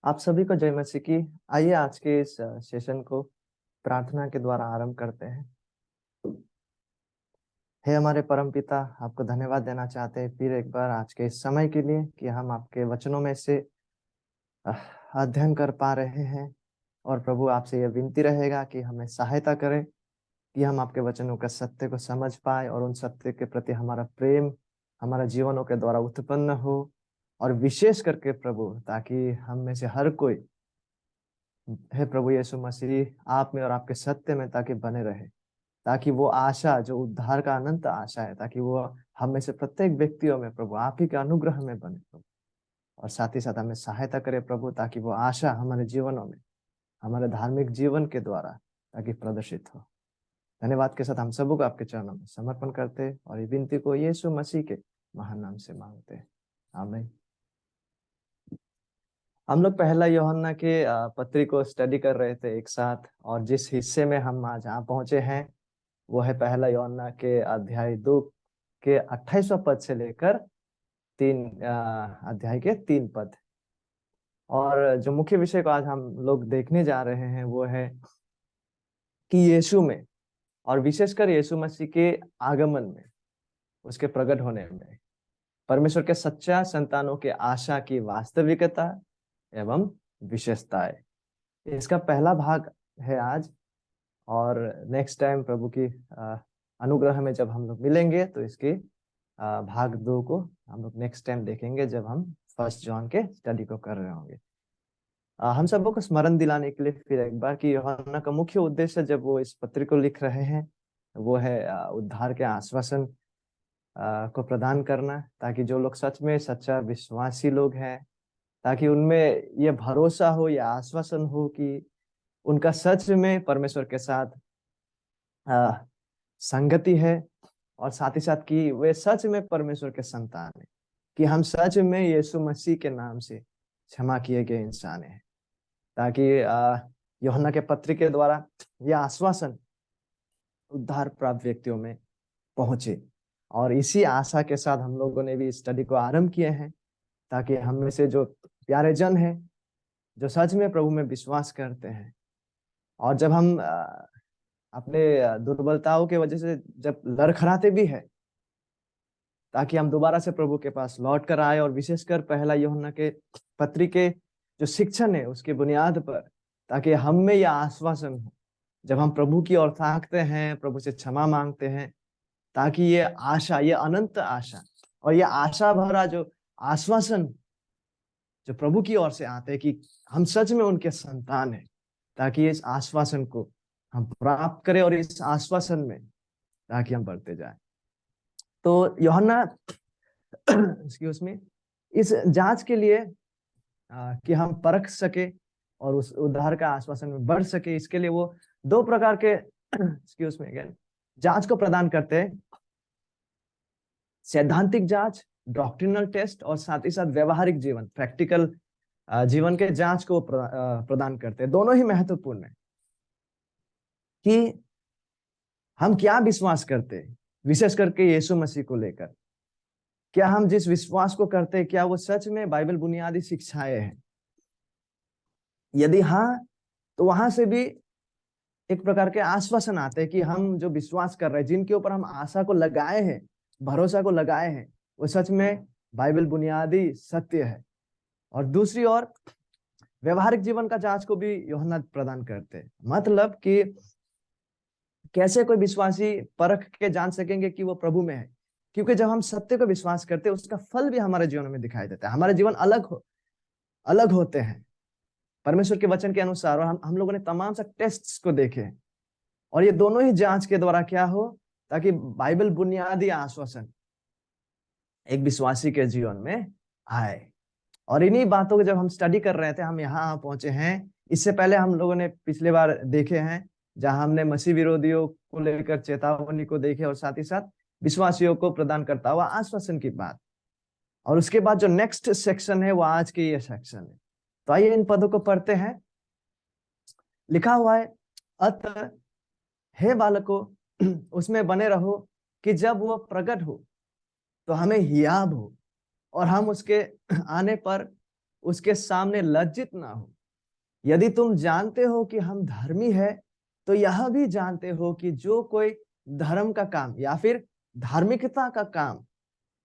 आप सभी को जय मसीह की। आइए आज के इस सेशन को प्रार्थना के द्वारा आरंभ करते हैं। हे हमारे परम पिता, आपको धन्यवाद देना चाहते हैं फिर एक बार आज के इस समय के लिए कि हम आपके वचनों में से अध्ययन कर पा रहे हैं। और प्रभु, आपसे यह विनती रहेगा कि हमें सहायता करें कि हम आपके वचनों का सत्य को समझ पाए और उन सत्य के प्रति हमारा प्रेम हमारा जीवनों के द्वारा उत्पन्न हो। और विशेष करके प्रभु, ताकि हम में से हर कोई, हे प्रभु यीशु मसीह, आप में और आपके सत्य में ताकि बने रहे, ताकि वो आशा जो उद्धार का अनंत आशा है, ताकि वो हम में से प्रत्येक व्यक्तियों में प्रभु आप ही के अनुग्रह में बने प्रभु। और साथ ही साथ हमें सहायता करे प्रभु, ताकि वो आशा हमारे जीवनों में हमारे धार्मिक जीवन के द्वारा ताकि प्रदर्शित हो। धन्यवाद के साथ हम सबको आपके चरणों में समर्पण करते हैं और ये विनती को यीशु मसीह के महान नाम से मांगते हैं, आमीन। हम लोग पहला यूहन्ना के पत्री को स्टडी कर रहे थे एक साथ, और जिस हिस्से में हम आज यहाँ पहुंचे हैं वो है पहला यूहन्ना के अध्याय 2 के 28वां पद से लेकर 3 अध्याय के 3 पद। और जो मुख्य विषय को आज हम लोग देखने जा रहे हैं वो है कि यीशु में, और विशेषकर यीशु मसीह के आगमन में, उसके प्रकट होने में परमेश्वर के सच्चा संतानों के आशा की वास्तविकता एवं विशेषताएं। इसका पहला भाग है आज। और नेक्स्ट टाइम प्रभु की अनुग्रह में जब हम लोग मिलेंगे तो इसके भाग 2 को हम लोग नेक्स्ट टाइम देखेंगे, जब हम फर्स्ट जॉन के स्टडी को कर रहे होंगे। हम सबको को स्मरण दिलाने के लिए फिर एक बार कि यूहन्ना का मुख्य उद्देश्य जब वो इस पत्र को लिख रहे हैं वो है उद्धार के आश्वासन को प्रदान करना, ताकि जो लोग सच में सच्चा विश्वासी लोग हैं, ताकि उनमें ये भरोसा हो, या आश्वासन हो कि उनका सच में परमेश्वर के साथ संगति है, और साथ ही साथ कि वे सच में परमेश्वर के संतान है, कि हम सच में यीशु मसीह के नाम से क्षमा किए गए इंसान हैं। ताकि यूहन्ना के पत्र के द्वारा यह आश्वासन उद्धार प्राप्त व्यक्तियों में पहुंचे। और इसी आशा के साथ हम लोगों ने भी स्टडी को आरंभ किए हैं, ताकि हम में से जो प्यारे जन हैं, जो सच में प्रभु में विश्वास करते हैं, और जब हम अपने दुर्बलताओं के वजह से जब लड़खड़ाते भी है, ताकि हम दोबारा से प्रभु के पास लौट कर आए। और विशेषकर पहला यूहन्ना के पत्री के जो शिक्षण है उसके बुनियाद पर, ताकि हम में यह आश्वासन हो जब हम प्रभु की ओर ताकते हैं, प्रभु से क्षमा मांगते हैं, ताकि ये आशा, ये अनंत आशा और ये आशा भरा जो आश्वासन जो प्रभु की ओर से आते हैं कि हम सच में उनके संतान हैं, ताकि इस आश्वासन को हम प्राप्त करें और इस आश्वासन में ताकि हम बढ़ते जाएं। तो यूहन्ना उसमें इस जांच के लिए कि हम परख सके और उस उद्धार का आश्वासन में बढ़ सके, इसके लिए वो 2 प्रकार के जांच को प्रदान करते हैं। सैद्धांतिक जांच, डॉक्ट्रिनल टेस्ट, और साथ ही साथ व्यवहारिक जीवन, प्रैक्टिकल जीवन के जांच को प्रदान करते हैं। दोनों ही महत्वपूर्ण है कि हम क्या विश्वास करते हैं, विशेष करके यीशु मसीह को लेकर। क्या हम जिस विश्वास को करते हैं, क्या वो सच में बाइबल बुनियादी शिक्षाएं हैं? यदि हाँ, तो वहां से भी एक प्रकार के आश्वासन आते हैं कि हम जो विश्वास कर रहे हैं, जिनके ऊपर हम आशा को लगाए हैं, भरोसा को लगाए हैं, वो सच में बाइबल बुनियादी सत्य है। और दूसरी ओर व्यवहारिक जीवन का जांच को भी यूहन्ना प्रदान करते हैं। मतलब कि कैसे कोई विश्वासी परख के जान सकेंगे कि वो प्रभु में है, क्योंकि जब हम सत्य को विश्वास करते हैं उसका फल भी हमारे जीवन में दिखाई देता है। हमारे जीवन अलग होते हैं परमेश्वर के वचन के अनुसार। और हम लोगों ने तमाम सा टेस्ट्स को देखे, और ये दोनों ही जांच के द्वारा क्या हो, ताकि बाइबल बुनियादी आश्वासन एक विश्वासी के जीवन में आए। और इन्हीं बातों को जब हम स्टडी कर रहे थे, हम यहाँ पहुंचे हैं। इससे पहले हम लोगों ने पिछले बार देखे हैं, जहां हमने मसीह विरोधियों को लेकर चेतावनी को देखे, और साथ ही साथ विश्वासियों को प्रदान करता हुआ आश्वासन की बात। और उसके बाद जो नेक्स्ट सेक्शन है वो आज के ये सेक्शन है। तो आइए इन पदों को पढ़ते हैं। लिखा हुआ है, अतः हे बालकों, उसमें बने रहो कि जब वो प्रकट हो तो हमें हियाव हो, और हम उसके आने पर उसके सामने लज्जित ना हो। यदि तुम जानते हो कि हम धर्मी है, तो यह भी जानते हो कि जो कोई धर्म का काम या फिर धार्मिकता का काम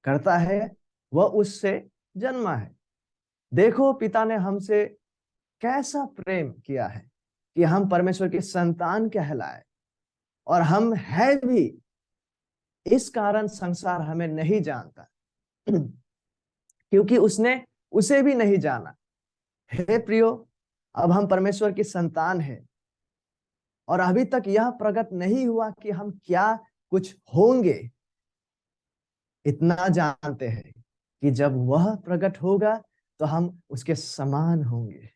करता है वह उससे जन्मा है। देखो पिता ने हमसे कैसा प्रेम किया है कि हम परमेश्वर की संतान कहलाए, और हम है भी। इस कारण संसार हमें नहीं जानता क्योंकि उसने उसे भी नहीं जाना। हे प्रियो, अब हम परमेश्वर की संतान हैं, और अभी तक यह प्रकट नहीं हुआ कि हम क्या कुछ होंगे। इतना जानते हैं कि जब वह प्रकट होगा तो हम उसके समान होंगे,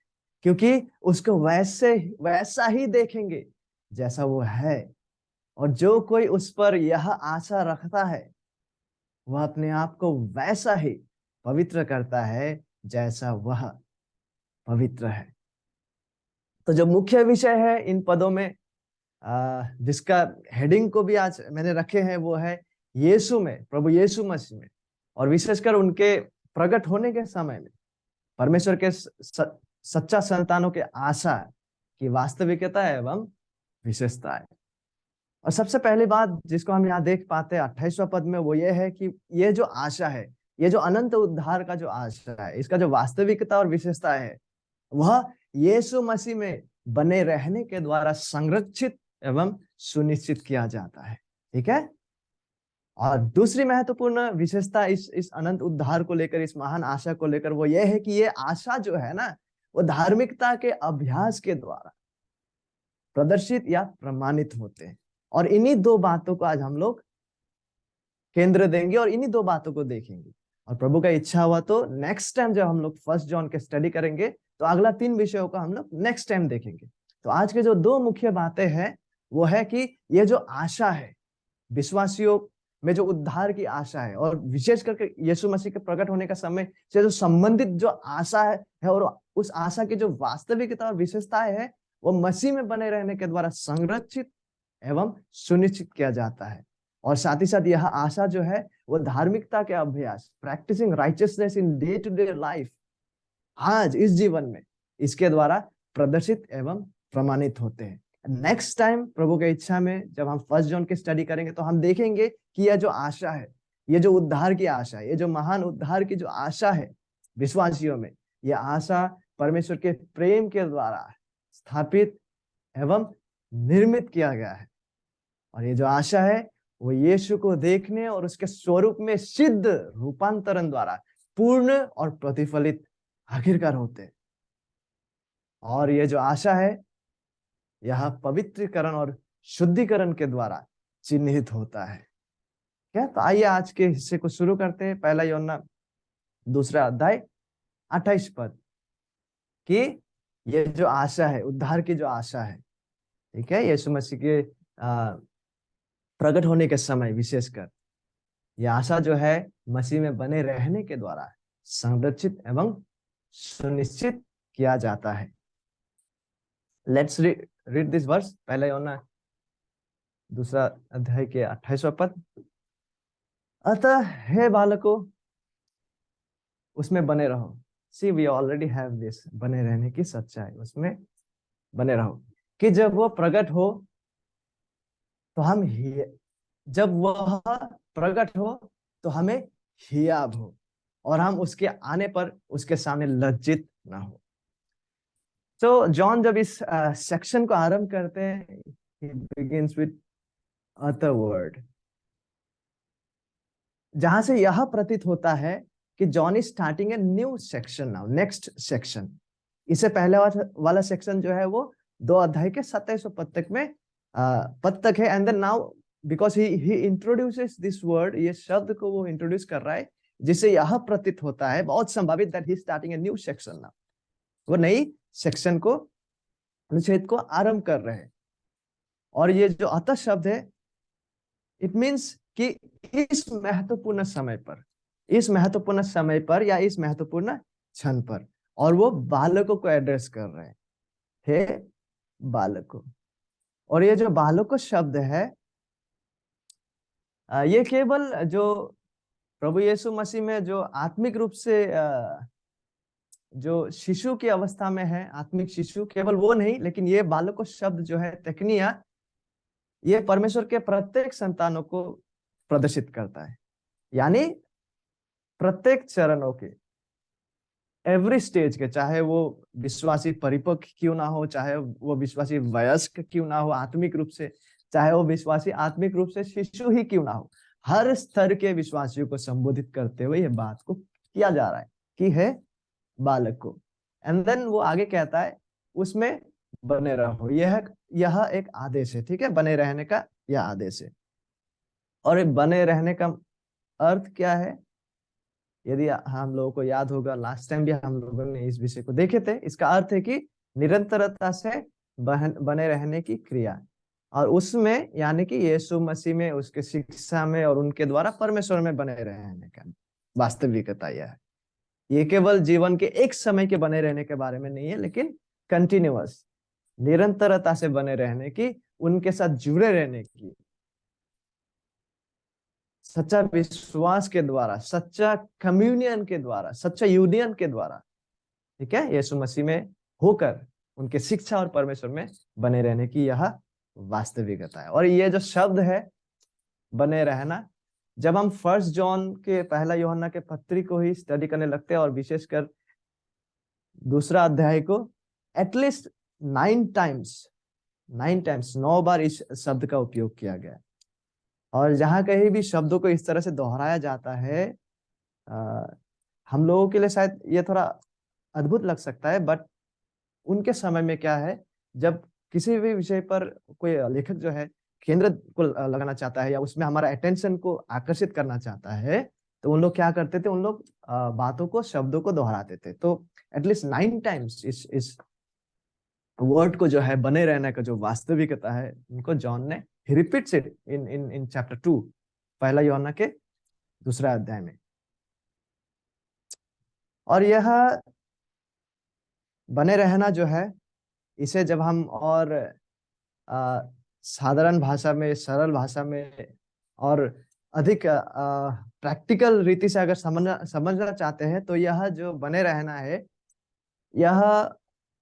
क्योंकि उसको वैसे वैसा ही देखेंगे जैसा वो है। और जो कोई उस पर यह आशा रखता है वह अपने आप को वैसा ही पवित्र करता है जैसा वह पवित्र है। तो जो मुख्य विषय है इन पदों में, जिसका हेडिंग को भी आज मैंने रखे हैं, वो है यीशु में, प्रभु यीशु मसीह में, और विशेषकर उनके प्रकट होने के समय में परमेश्वर के सच्चा संतानों के आशा की वास्तविकता एवं विशेषता है। और सबसे पहली बात जिसको हम यहाँ देख पाते हैं 28वां पद में, वो ये है कि ये जो आशा है, ये जो अनंत उद्धार का जो आशा है, इसका जो वास्तविकता और विशेषता है, वह यीशु मसीह में बने रहने के द्वारा संरक्षित एवं सुनिश्चित किया जाता है। ठीक है। और दूसरी महत्वपूर्ण विशेषता इस अनंत उद्धार को लेकर, इस महान आशा को लेकर, वो ये है कि ये आशा जो है ना, वो धार्मिकता के अभ्यास के द्वारा प्रदर्शित या प्रमाणित होते हैं। और इन्हीं दो बातों को आज हम लोग केंद्र देंगे और इन्हीं दो बातों को देखेंगे। और प्रभु का इच्छा हुआ तो नेक्स्ट टाइम जब हम लोग फर्स्ट जॉन के स्टडी करेंगे तो अगला 3 विषयों को हम लोग नेक्स्ट टाइम देखेंगे। तो आज के जो 2 मुख्य बातें हैं वो है कि ये जो आशा है, विश्वासियों में जो उद्धार की आशा है, और विशेष करके यीशु मसीह के प्रकट होने का समय से जो संबंधित जो आशा है और उस आशा की जो वास्तविकता और विशेषताएं है, वो मसीह में बने रहने के द्वारा संरक्षित एवं सुनिश्चित किया जाता है। और साथ ही साथ यह आशा जो है वो धार्मिकता के अभ्यास, practising righteousness in day to day life, आज इस जीवन में, इसके द्वारा प्रदर्शित एवं प्रमाणित होते हैं। नेक्स्ट टाइम प्रभु की इच्छा में जब हम फर्स्ट जॉन की स्टडी करेंगे तो हम देखेंगे कि यह जो आशा है, ये जो उद्धार की आशा है, ये जो महान उद्धार की जो आशा है विश्वासियों में, यह आशा परमेश्वर के प्रेम के द्वारा स्थापित एवं निर्मित किया गया है। और ये जो आशा है वो यीशु को देखने और उसके स्वरूप में सिद्ध रूपांतरण द्वारा पूर्ण और प्रतिफलित आखिरकार होते हैं। और ये जो आशा है यह पवित्रीकरण और शुद्धिकरण के द्वारा चिन्हित होता है। क्या? तो आइए आज के हिस्से को शुरू करते हैं। पहला यूहन्ना 2 अध्याय 28 पद कि ये जो आशा है, उद्धार की जो आशा है, ठीक है, यीशु मसीह के प्रकट होने के समय विशेषकर यह आशा जो है मसीह में बने रहने के द्वारा संरक्षित एवं सुनिश्चित किया जाता है। लेट्स रीड दिस वर्स, पहला यूहन्ना 2 अध्याय के 28वां पद। अतः हे बालकों, उसमें बने रहो। सी वी ऑलरेडी हैव दिस, बने रहने की सच्चाई, उसमें बने रहो कि जब वो प्रकट हो तो हम जब वह प्रकट हो तो हमें हियाब हो, और हम उसके आने पर उसके सामने लज्जित ना हो। तो जॉन जब इस सेक्शन को आरंभ करते हैं, he begins with other word, जहां से यह प्रतीत होता है कि John is starting a new section now, next section. इससे पहले वाला सेक्शन जो है वो 2 अध्याय के 27 पद तक है। And then now because he introduces this word, ये शब्द को वो इंट्रोड्यूस कर रहा है, जिससे यह प्रतीत होता है बहुत संभावित that he starting a new section now, वो नई सेक्शन को, अनुच्छेद को आरंभ कर रहे हैं। और ये जो अतः शब्द है, इट मीन्स कि इस महत्वपूर्ण समय पर, इस महत्वपूर्ण समय पर या इस महत्वपूर्ण क्षण पर, और वो बालकों को एड्रेस कर रहे हैं, हे बालकों। और ये जो बालकों शब्द है, ये केवल जो प्रभु यीशु मसीह में जो आत्मिक रूप से जो शिशु की अवस्था में है, आत्मिक शिशु, केवल वो नहीं, लेकिन ये बालकों शब्द जो है टेक्निया, ये परमेश्वर के प्रत्येक संतानों को प्रदर्शित करता है। यानी प्रत्येक चरणों के, एवरी स्टेज के, चाहे वो विश्वासी परिपक्व क्यों ना हो, चाहे वो विश्वासी वयस्क क्यों ना हो आत्मिक रूप से, चाहे वो विश्वासी आत्मिक रूप से शिशु ही क्यों ना हो, हर स्तर के विश्वासियों को संबोधित करते हुए ये बात को किया जा रहा है कि है बालक को। एंड देन वो आगे कहता है उसमें बने रहो। यह एक आदेश है, ठीक है, बने रहने का यह आदेश है। और बने रहने का अर्थ क्या है? यदि हम लोगों को याद होगा, लास्ट टाइम भी हम लोगों ने इस विषय को देखे थे। इसका अर्थ है कि निरंतरता से बने रहने की क्रिया, और उसमें यानी कि यीशु मसीह में, उसके शिक्षा में और उनके द्वारा परमेश्वर में बने रहने का वास्तविकता यह है। ये केवल जीवन के एक समय के बने रहने के बारे में नहीं है, लेकिन कंटिन्यूअस, निरंतरता से बने रहने की, उनके साथ जुड़े रहने की, सच्चा विश्वास के द्वारा, सच्चा कम्युनियन के द्वारा, सच्चा यूनियन के द्वारा, ठीक है, यीशु मसीह में होकर उनके शिक्षा और परमेश्वर में बने रहने की यह वास्तविकता है। और ये जो शब्द है बने रहना, जब हम फर्स्ट जॉन के, पहला यूहन्ना के पत्री को ही स्टडी करने लगते हैं, और विशेषकर दूसरा अध्याय को, एटलीस्ट 9 बार इस शब्द का उपयोग किया गया। और जहां कहीं भी शब्दों को इस तरह से दोहराया जाता है, हम लोगों के लिए शायद ये थोड़ा अद्भुत लग सकता है, बट उनके समय में क्या है, जब किसी भी विषय पर कोई लेखक जो है केंद्र को लगाना चाहता है, या उसमें हमारा अटेंशन को आकर्षित करना चाहता है, तो उन लोग क्या करते थे, उन लोग बातों को, शब्दों को दोहराते थे। तो एटलीस्ट 9 टाइम्स इस वर्ड को जो है, बने रहने का जो वास्तविकता है, उनको जॉन ने रिपीट्स इट इन चैप्टर 2, पहला यूहन्ना के दूसरा अध्याय में। और यह बने रहना जो है, इसे जब हम और साधारण भाषा में, सरल भाषा में और अधिक प्रैक्टिकल रीति से अगर समझना चाहते हैं, तो यह जो बने रहना है, यह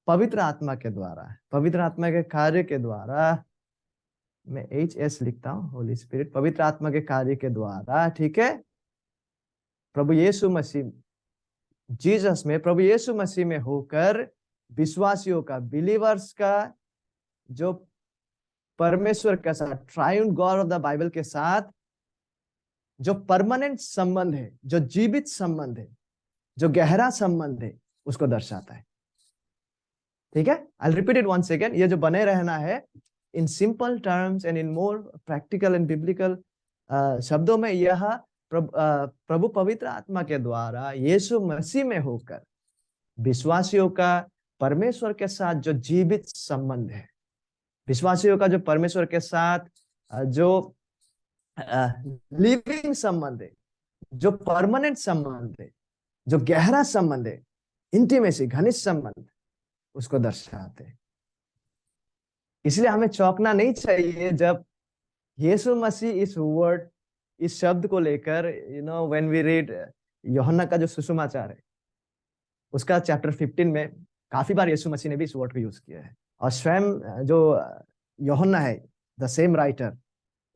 पवित्र आत्मा के द्वारा, पवित्र आत्मा के कार्य के द्वारा, मैं HS लिखता हूँ, होली स्पिरिट, पवित्र आत्मा के कार्य के द्वारा, ठीक है, प्रभु यीशु मसीह, जीसस में, प्रभु यीशु मसीह में होकर विश्वासियों का, बिलीवर्स का, जो परमेश्वर के साथ, triune God of the Bible के साथ जो परमानेंट संबंध है, जो जीवित संबंध है, जो गहरा संबंध है, उसको दर्शाता है। ठीक है, I repeat it once again. ये जो बने रहना है, in simple terms and in more practical and biblical शब्दों में, यह प्रभु पवित्र आत्मा के द्वारा यीशु मसीह में होकर विश्वासियों का परमेश्वर के साथ जो जीवित संबंध है, विश्वासियों का जो परमेश्वर के साथ जो लिविंग संबंध है, जो परमानेंट संबंध है, जो गहरा संबंध है, इंटीमेसी, घनिष्ठ संबंध, उसको दर्शाते हैं। इसलिए हमें चौंकना नहीं चाहिए जब यीशु मसीह इस वर्ड, इस शब्द को लेकर, व्हेन वी रीड यूहन्ना का जो सुसमाचार है, उसका चैप्टर 15 में काफी बार यीशु मसीह ने भी इस वर्ड को यूज किया है। और स्वयं जो यूहन्ना है, द सेम राइटर,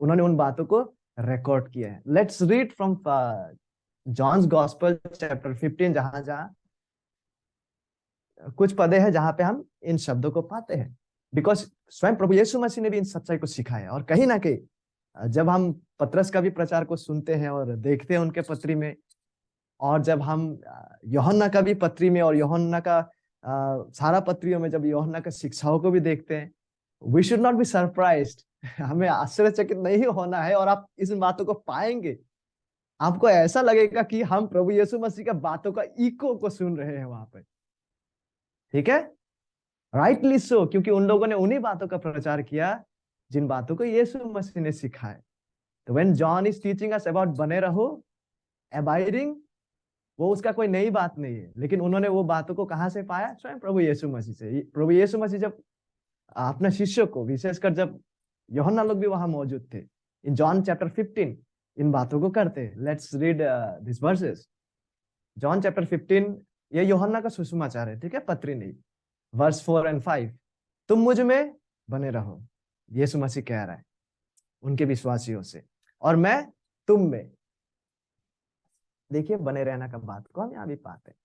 उन्होंने उन बातों को रिकॉर्ड किया है। Let's read from John's gospel chapter 15, जहां कुछ पदे हैं जहां पे हम इन शब्दों को पाते हैं, बिकॉज स्वयं प्रभु यीशु मसीह ने भी इन सच्चाई को सिखाया। और कहीं ना कहीं जब हम पतरस का भी प्रचार को सुनते हैं और देखते हैं उनके पत्री में, और जब हम यूहन्ना का भी पत्री में, और यूहन्ना का सारा पत्रियों में जब यूहन्ना का शिक्षाओं को भी देखते हैं, we should not be surprised. हमें आश्चर्यचकित नहीं होना है, और आप इस बातों को पाएंगे, आपको ऐसा लगेगा कि हम प्रभु यीशु मसीह का बातों का इको को सुन रहे हैं वहां पे। ठीक है, राइटली सो, क्योंकि उन लोगों ने उन्हीं बातों का प्रचार किया जिन बातों को यीशु मसीह ने सिखाया। तो when John is teaching us about बने रहो, अबाइडिंग, वो उसका कोई नई बात नहीं है, लेकिन उन्होंने वो बातों को कहां से पाया? स्वयं प्रभु यीशु मसीह से। प्रभु यीशु मसीह जब अपने शिष्यों को, विशेषकर जब यूहन्ना लोग भी वहां मौजूद थे, इन जॉन चैप्टर 15 इन बातों को करते हैं। Let's read this versus. John chapter 15 ये यूहन्ना का सुसमाचार है, ठीक है, पत्री नहीं। वर्स 4 और 5, तुम मुझ में बने रहो, यीशु मसीह कह रहा है उनके विश्वासियों से, और मैं तुम में। देखिए, बने रहना का बात को हम यहाँ भी पाते हैं।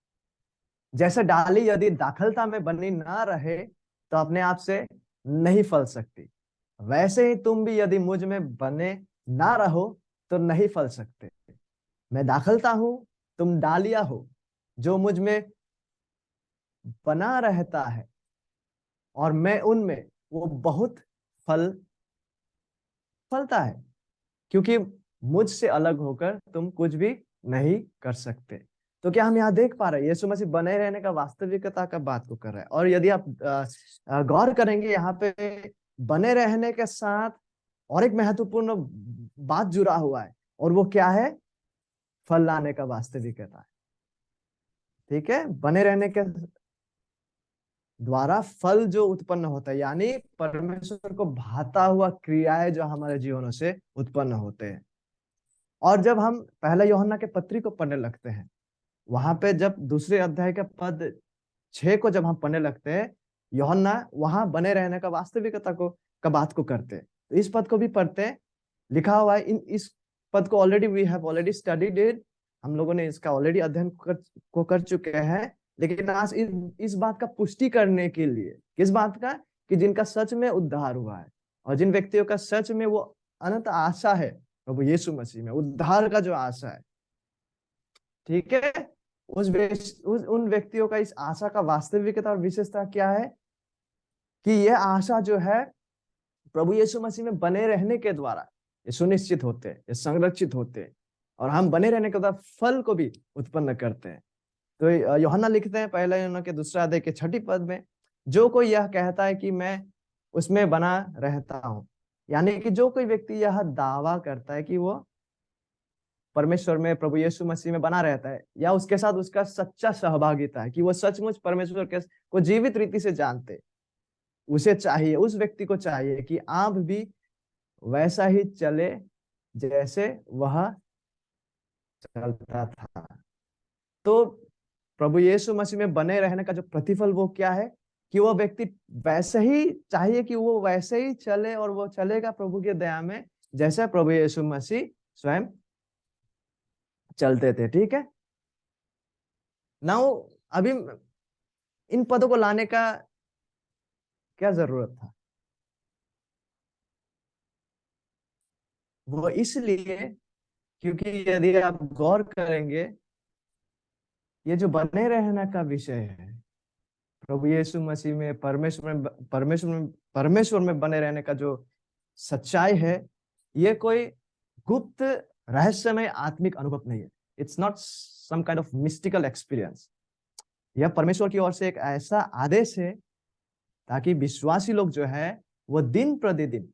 जैसे डाली यदि दाखलता में बनी ना रहे तो अपने आप से नहीं फल सकती, वैसे ही तुम भी यदि मुझ में बने ना रहो तो नहीं फल सकते। मैं दाखलता हूं, तुम डालियां हो, जो मुझ में बना रहता है और मैं उनमें, वो बहुत फल फलता है, क्योंकि मुझसे अलग होकर तुम कुछ भी नहीं कर सकते। तो क्या हम यहाँ देख पा रहे हैं यीशु मसीह बने रहने का वास्तविकता का बात को कर रहा है। और यदि आप गौर करेंगे यहाँ पे, बने रहने के साथ और एक महत्वपूर्ण बात जुड़ा हुआ है, और वो क्या है? फल लाने का वास्तविकता है। ठीक है, बने रहने के द्वारा फल जो उत्पन्न होता है, यानी परमेश्वर को भाता हुआ क्रियाएं जो हमारे जीवनों से उत्पन्न होते हैं। और जब हम पहला यूहन्ना के पत्री को पढ़ने लगते हैं, वहां पे जब दूसरे अध्याय का पद 6 को जब हम पढ़ने लगते हैं, यूहन्ना वहां बने रहने का वास्तविकता को का बात को करते हैं। तो इस पद को भी पढ़ते हैं, लिखा हुआ है, इस पद को already we have already studied it, हम लोगों ने इसका ऑलरेडी अध्ययन कर चुके हैं। लेकिन आज इस बात का पुष्टि करने के लिए, किस बात का? कि जिनका सच में उद्धार हुआ है, और जिन व्यक्तियों का सच में वो अनंत आशा है प्रभु यीशु मसीह में, उद्धार का जो आशा है, ठीक है, उन व्यक्तियों का इस आशा का वास्तविकता और विशेषता क्या है? कि यह आशा जो है प्रभु यीशु मसीह में बने रहने के द्वारा ये सुनिश्चित होते हैं, ये संरक्षित होते हैं, और हम बने रहने के बाद फल को भी उत्पन्न करते हैं। तो यूहन्ना लिखते हैं पहला यूहन्ना के दूसरा अध्याय के 6 पद में, जो कोई यह कहता है कि मैं उसमें बना रहता हूं, यानी कि जो कोई व्यक्ति यह दावा करता है कि वो परमेश्वर में, प्रभु यीशु मसीह में बना रहता है, या उसके साथ उसका सच्चा सहभागिता है, कि वो सचमुच परमेश्वर के को जीवित रीति से जानते, उसे चाहिए, उस व्यक्ति को चाहिए कि आप भी वैसा ही चले जैसे वह चलता था। तो प्रभु यीशु मसीह में बने रहने का जो प्रतिफल वो क्या है? कि वो व्यक्ति वैसे ही चाहिए कि वो वैसे ही चले, और वो चलेगा प्रभु की दया में जैसे प्रभु यीशु मसीह स्वयं चलते थे। ठीक है, नाउ अभी इन पदों को लाने का क्या जरूरत था? वो इसलिए क्योंकि यदि आप गौर करेंगे, ये जो बने रहने का विषय है, प्रभु यीशु मसीह में, परमेश्वर में बने रहने का जो सच्चाई है, ये कोई गुप्त रहस्यमय आत्मिक अनुभव नहीं है। It's not some kind of mystical experience. यह परमेश्वर की ओर से एक ऐसा आदेश है ताकि विश्वासी लोग जो है वो दिन प्रतिदिन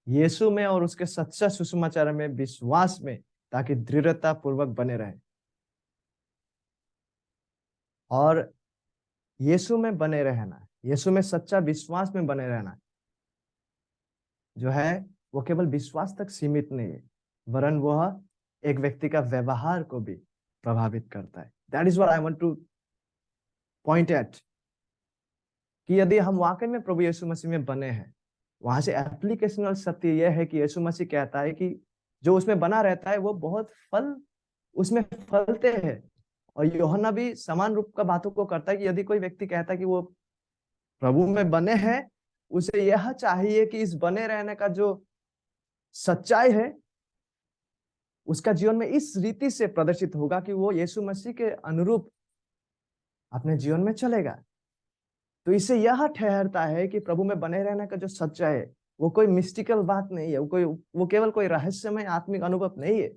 यीशु में और उसके सच्चा सुसमाचार में, विश्वास में, ताकि दृढ़ता पूर्वक बने रहे। और यीशु में बने रहना, यीशु में सच्चा विश्वास में बने रहना जो है, वो केवल विश्वास तक सीमित नहीं है, वरन वह एक व्यक्ति का व्यवहार को भी प्रभावित करता है। That is what I want to point at, कि यदि हम वाकई में प्रभु यीशु मसीह में बने हैं, वहां से एप्लीकेशनल सत्य यह है कि यीशु मसीह कहता है कि जो उसमें बना रहता है वो बहुत फल उसमें फलते हैं। और यूहन्ना भी समान रूप का बातों को करता है कि यदि कोई व्यक्ति कहता है कि वो प्रभु में बने हैं, उसे यह चाहिए कि इस बने रहने का जो सच्चाई है उसका जीवन में इस रीति से प्रदर्शित होगा कि वो यीशु मसीह के अनुरूप अपने जीवन में चलेगा। तो इससे यह ठहरता है कि प्रभु में बने रहने का जो सच्चाई है वो कोई मिस्टिकल बात नहीं है, वो केवल कोई रहस्यमय आत्मिक अनुभव नहीं है,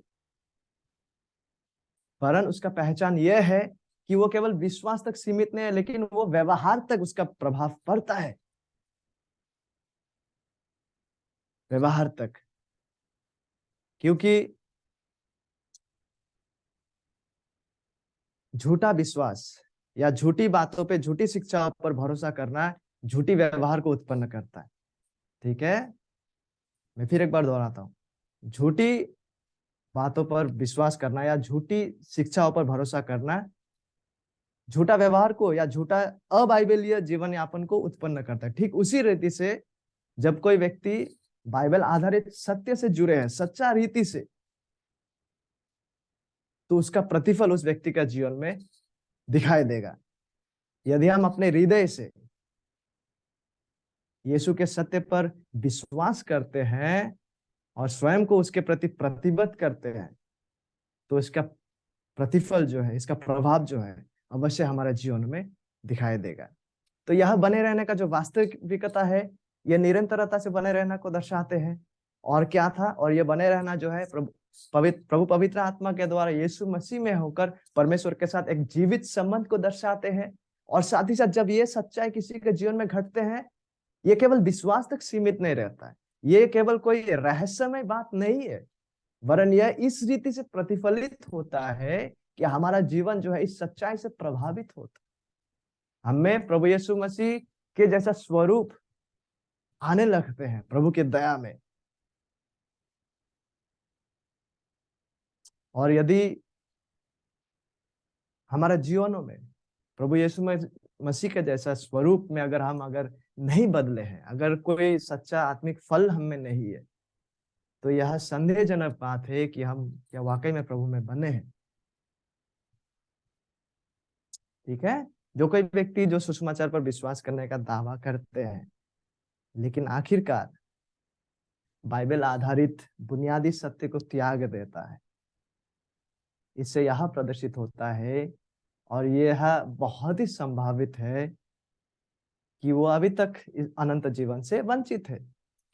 वरन उसका पहचान यह है कि वो केवल विश्वास तक सीमित नहीं है, लेकिन वो व्यवहार तक उसका प्रभाव पड़ता है, व्यवहार तक। क्योंकि झूठा विश्वास या झूठी बातों पे, झूठी शिक्षा पर भरोसा करना झूठी व्यवहार को उत्पन्न करता है। ठीक है, मैं फिर एक बार दोहराता हूं, झूठी बातों पर विश्वास करना या झूठी शिक्षाओं पर भरोसा करना झूठा व्यवहार को या झूठा अबाइबलीय जीवन यापन को उत्पन्न करता है। ठीक उसी रीति से जब कोई व्यक्ति बाइबल आधारित सत्य से जुड़े हैं, सच्चा रीति से, तो उसका प्रतिफल उस व्यक्ति का जीवन में दिखाई देगा। यदि हम अपने हृदय से यीशु के सत्य पर विश्वास करते हैं और स्वयं को उसके प्रति प्रतिबद्ध करते हैं, तो इसका प्रतिफल जो है, इसका प्रभाव जो है, अवश्य हमारे जीवन में दिखाई देगा। तो यह बने रहने का जो वास्तविकता है, यह निरंतरता से बने रहना को दर्शाते हैं। और क्या था? और यह बने रहना जो है प्रभु पवित्र आत्मा के द्वारा यीशु मसीह में होकर परमेश्वर के साथ एक जीवित संबंध को दर्शाते हैं। और साथ ही साथ जब ये सच्चाई किसी के जीवन में घटते हैं, ये केवल विश्वास तक सीमित नहीं रहता है, ये केवल कोई रहस्यमय बात नहीं है, वरन यह इस रीति से प्रतिफलित होता है कि हमारा जीवन जो है इस सच्चाई से प्रभावित होता है। हमें प्रभु यीशु मसीह के जैसा स्वरूप आने लगते हैं प्रभु की दया में। और यदि हमारा जीवनों में प्रभु यीशु मसीह के जैसा स्वरूप में अगर नहीं बदले हैं, अगर कोई सच्चा आत्मिक फल हम में नहीं है, तो यह संदेहजनक बात है कि हम क्या वाकई में प्रभु में बने हैं। ठीक है, जो कोई व्यक्ति जो सुसमाचार पर विश्वास करने का दावा करते हैं, लेकिन आखिरकार बाइबल आधारित बुनियादी सत्य को त्याग देता है, इससे यह प्रदर्शित होता है, और यह बहुत ही संभावित है कि वो अभी तक इस अनंत जीवन से वंचित है।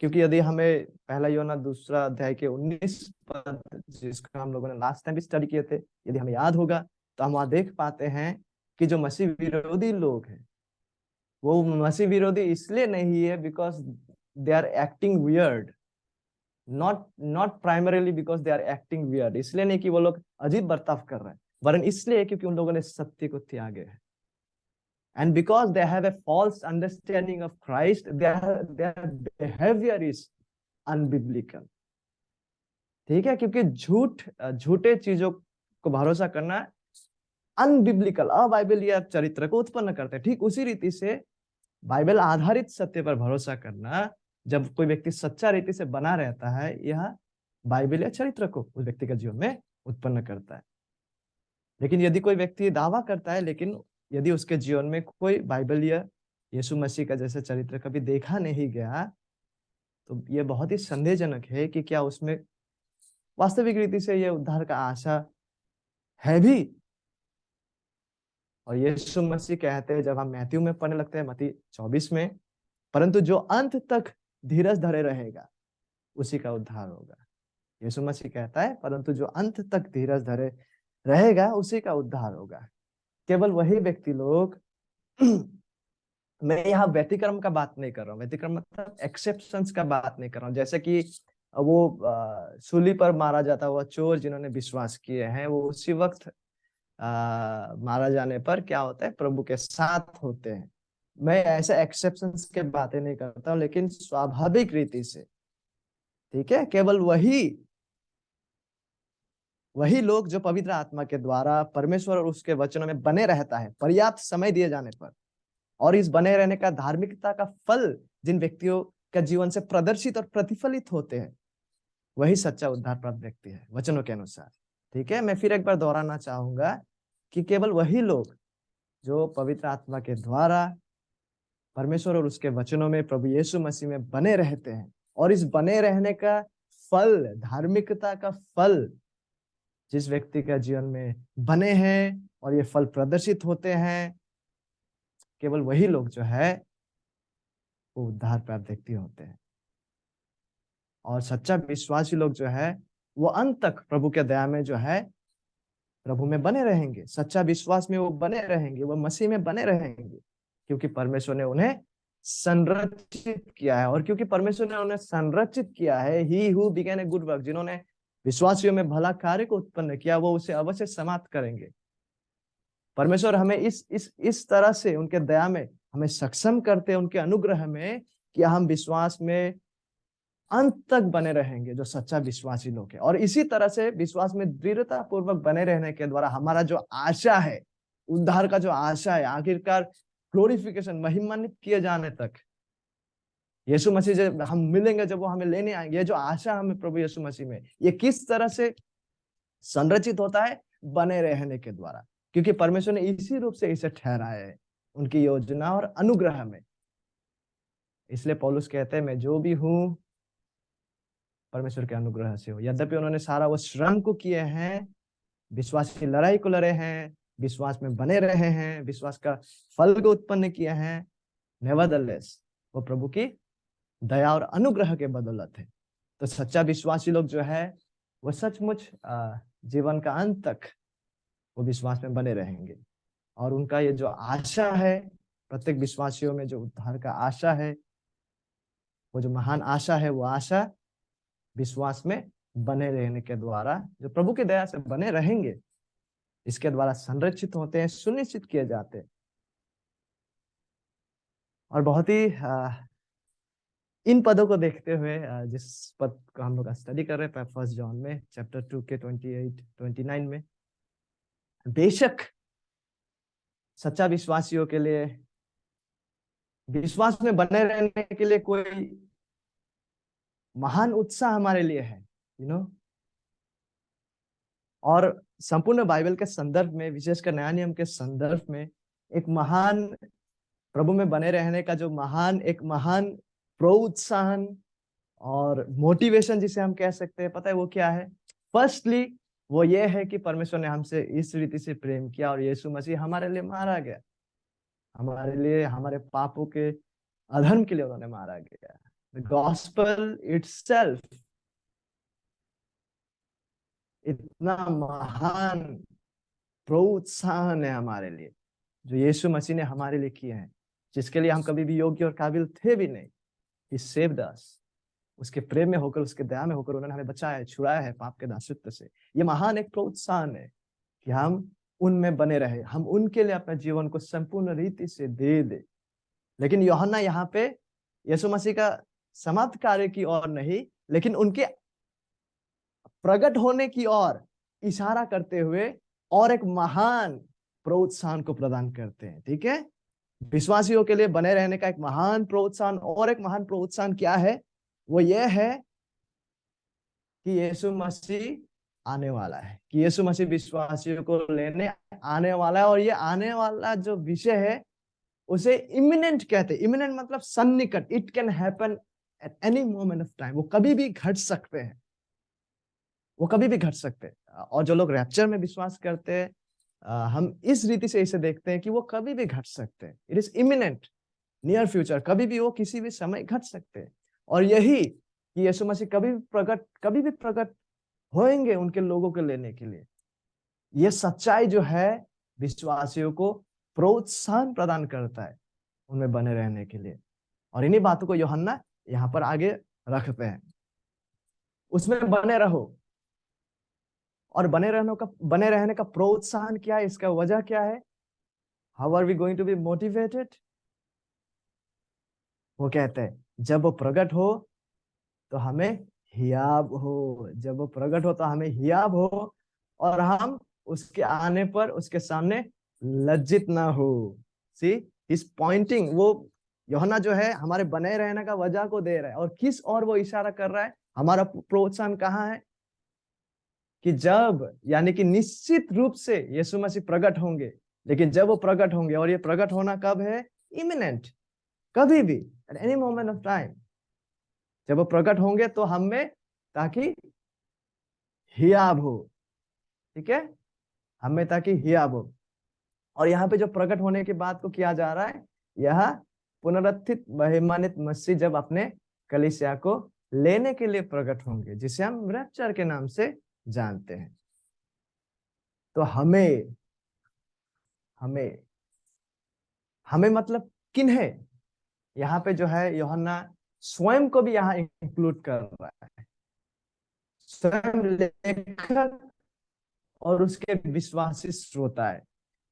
क्योंकि यदि हमें पहला यूहन्ना 2 अध्याय के 19 पद, जिसको हम लोगों ने लास्ट टाइम भी स्टडी किए थे, यदि हमें याद होगा, तो हम वहां देख पाते हैं कि जो मसीह विरोधी लोग हैं, वो मसीह विरोधी इसलिए नहीं है because they are acting weird, not primarily because they are acting weird, इसलिए नहीं कि वो लोग अजीब बर्ताव कर रहे हैं, वरन इसलिए क्योंकि उन लोगों ने सत्य को त्यागे है। And because they have a false understanding of Christ, their behavior is unbiblical. ठीक है, क्योंकि झूठे चीजों को भरोसा करना अनबिब्लिकल, अबाइबलीय चरित्र को उत्पन्न करते हैं। ठीक उसी रीति से बाइबल आधारित सत्य पर भरोसा करना, जब कोई व्यक्ति सच्चा रीति से बना रहता है, यह बाइबलीय चरित्र को उस व्यक्ति के जीवन में उत्पन्न करता है। लेकिन यदि कोई व्यक्ति दावा करता है, लेकिन यदि उसके जीवन में कोई बाइबलीय यीशु मसीह का जैसा चरित्र कभी देखा नहीं गया, तो ये बहुत ही संदेहजनक है कि क्या उसमें वास्तविक रीति से ये उद्धार का आशा है भी। और यीशु मसीह कहते हैं, जब हम मैथ्यू में पढ़ने लगते हैं, मत्ती 24 में, परंतु जो अंत तक धीरज धरे रहेगा उसी का उद्धार होगा। यीशु मसीह कहता है, परंतु जो अंत तक धीरज धरे रहेगा उसी का उद्धार होगा। केवल वही व्यक्ति लोग मैं यहाँ व्यतिक्रम का बात नहीं कर रहा हूँ, व्यतिक्रम मतलब एक्सेप्शंस का बात नहीं कर रहा हूँ। जैसे कि वो सूली पर मारा जाता हुआ चोर जिन्होंने विश्वास किए हैं, वो उसी वक्त मारा जाने पर क्या होता है, प्रभु के साथ होते हैं। मैं ऐसे एक्सेप्शंस के बातें नहीं करता हूँ, लेकिन स्वाभाविक रीति से, ठीक है, केवल वही लोग जो पवित्र आत्मा के द्वारा परमेश्वर और उसके वचनों में बने रहता है पर्याप्त समय दिए जाने पर, और इस बने रहने का धार्मिकता का फल जिन व्यक्तियों का जीवन से प्रदर्शित और प्रतिफलित होते हैं, वही सच्चा उद्धार प्राप्त व्यक्ति है वचनों के अनुसार। ठीक है, मैं फिर एक बार दोहराना चाहूंगा कि केवल वही लोग जो पवित्र आत्मा के द्वारा परमेश्वर और उसके वचनों में प्रभु यीशु मसीह में बने रहते हैं, और इस बने रहने का फल, धार्मिकता का फल जिस व्यक्ति का जीवन में बने हैं और ये फल प्रदर्शित होते हैं, केवल वही लोग जो है वो उद्धार प्राप्त व्यक्ति होते हैं। और सच्चा विश्वासी लोग जो है वो अंत तक प्रभु के दया में जो है प्रभु में बने रहेंगे, सच्चा विश्वास में वो बने रहेंगे, वो मसीह में बने रहेंगे, क्योंकि परमेश्वर ने उन्हें संरचित किया है। और क्योंकि परमेश्वर ने उन्हें संरचित किया है, he who begin a good work, जिन्होंने विश्वासियों में भला कार्य को उत्पन्न किया, वो उसे अवश्य समाप्त करेंगे। परमेश्वर हमें इस तरह से उनके दया में हमें सक्षम करते हैं, उनके अनुग्रह में, कि हम विश्वास में अंत तक बने रहेंगे, जो सच्चा विश्वासी लोग है। और इसी तरह से विश्वास में दृढ़ता पूर्वक बने रहने के द्वारा हमारा जो आशा है, उद्धार का जो आशा है, आखिरकार ग्लोरिफिकेशन, महिमान्वित किए जाने तक, यीशु मसीह जब हम मिलेंगे, जब वो हमें लेने आएंगे, ये जो आशा हमें प्रभु यीशु मसीह में, ये किस तरह से संरचित होता है? बने रहने के द्वारा, क्योंकि परमेश्वर ने इसी रूप से इसे ठहराया है उनकी योजना और अनुग्रह में। इसलिए पौलुस कहते हैं, मैं जो भी हूं परमेश्वर के अनुग्रह से हो। यद्यपि उन्होंने सारा वो श्रम को किए हैं, विश्वास की लड़ाई को लड़े हैं, विश्वास में बने रहे हैं, विश्वास का फल को उत्पन्न किए हैं, नेवरदलेस वो प्रभु की दया और अनुग्रह के बदौलत है। तो सच्चा विश्वासी लोग जो है वो सचमुच जीवन का अंत तक वो विश्वास में बने रहेंगे। और उनका ये जो आशा है, प्रत्येक विश्वासियों में जो उद्धार का आशा है, वो जो महान आशा है, वो आशा विश्वास में बने रहने के द्वारा, जो प्रभु की दया से बने रहेंगे, इसके द्वारा संरक्षित होते हैं, सुनिश्चित किए जाते हैं। और बहुत ही इन पदों को देखते हुए, जिस पद को हम लोग स्टडी कर रहे हैं 1 जॉन में चैप्टर 2 के 28-29 में, बेशक सच्चा विश्वासियों के लिए विश्वास में बने रहने के लिए कोई महान उत्साह हमारे लिए है, और संपूर्ण बाइबल के संदर्भ में, विशेषकर नया नियम के संदर्भ में, एक महान प्रभु में बने रहने का जो एक महान प्रोत्साहन और मोटिवेशन जिसे हम कह सकते हैं, पता है वो क्या है? फर्स्टली वो ये है कि परमेश्वर ने हमसे इस रीति से प्रेम किया और यीशु मसीह हमारे लिए मारा गया, हमारे लिए, हमारे पापों के अधर्म के लिए उन्होंने मारा गया। The gospel itself इतना महान प्रोत्साहन है हमारे लिए, जो यीशु मसीह ने हमारे लिए किए हैं, जिसके लिए हम कभी भी योग्य और काबिल थे भी नहीं। He saved us। उसके प्रेम में होकर, उसके दया में होकर उन्होंने हमें बचाया है, छुड़ाया है पाप के दासत्व से। ये महान एक प्रोत्साहन है कि हम उनमें बने रहे, हम उनके लिए अपने जीवन को संपूर्ण रीति से दे दे। लेकिन यूहन्ना यहाँ पे यीशु मसीह का समाप्त कार्य की ओर नहीं, लेकिन उनके प्रकट होने की ओर इशारा करते हुए और एक महान प्रोत्साहन को प्रदान करते हैं। ठीक है, विश्वासियों के लिए बने रहने का एक महान प्रोत्साहन, और एक महान प्रोत्साहन क्या है? वो ये है कि यीशु मसीह आने वाला है, कि यीशु मसीह विश्वासियों को लेने आने वाला है। और ये आने वाला जो विषय है उसे इमिनेंट कहते हैं। इमिनेंट मतलब सन्निकट, it can happen at any moment of time. वो कभी भी घट सकते हैं, वो कभी भी घट सकते हैं। और जो लोग रैप्चर में विश्वास करते हैं, हम इस रीति से इसे देखते हैं कि वो कभी भी घट सकते हैं। It is imminent, near future, कभी भी वो किसी भी समय घट सकते हैं। और यही कि यीशु मसीह कभी भी प्रकट होंगे उनके लोगों को लेने के लिए। ये सच्चाई जो है विश्वासियों को प्रोत्साहन प्रदान करता है उनमें बने रहने के लिए। और इन्हीं बातों को यूहन्ना यहाँ पर आगे रखते हैं। उसमें बने रहो। और बने रहने का प्रोत्साहन क्या है, इसका वजह क्या है? How are we going to be motivated? वो कहते हैं जब वो प्रकट हो तो हमें हियाब हो, जब वो प्रकट हो तो हमें हियाब हो, और हम उसके आने पर उसके सामने लज्जित ना हो। सी इस पॉइंटिंग, वो यूहन्ना जो है हमारे बने रहने का वजह को दे रहा है। और किस और वो इशारा कर रहा है? हमारा प्रोत्साहन कहाँ है? कि जब, यानी कि निश्चित रूप से यीशु मसीह प्रकट होंगे। लेकिन जब वो प्रकट होंगे, और ये प्रकट होना कब है? इमिनेंट, कभी भी, eight any moment of time. जब वो प्रकट होंगे तो हम में ताकि हियाब हो। ठीक है, हम में ताकि हियाब हो। और यहाँ पे जो प्रकट होने की बात को किया जा रहा है, यह पुनरुत्थित महिमान्वित मसीह जब अपने कलीसिया को लेने के लिए प्रकट होंगे, जिसे हम रैप्चर के नाम से जानते हैं। तो हमें मतलब किन्हें? यहाँ पे जो है यूहन्ना स्वयं को भी यहाँ इंक्लूड कर रहा है, स्वयं लेखक और उसके विश्वासी श्रोता है।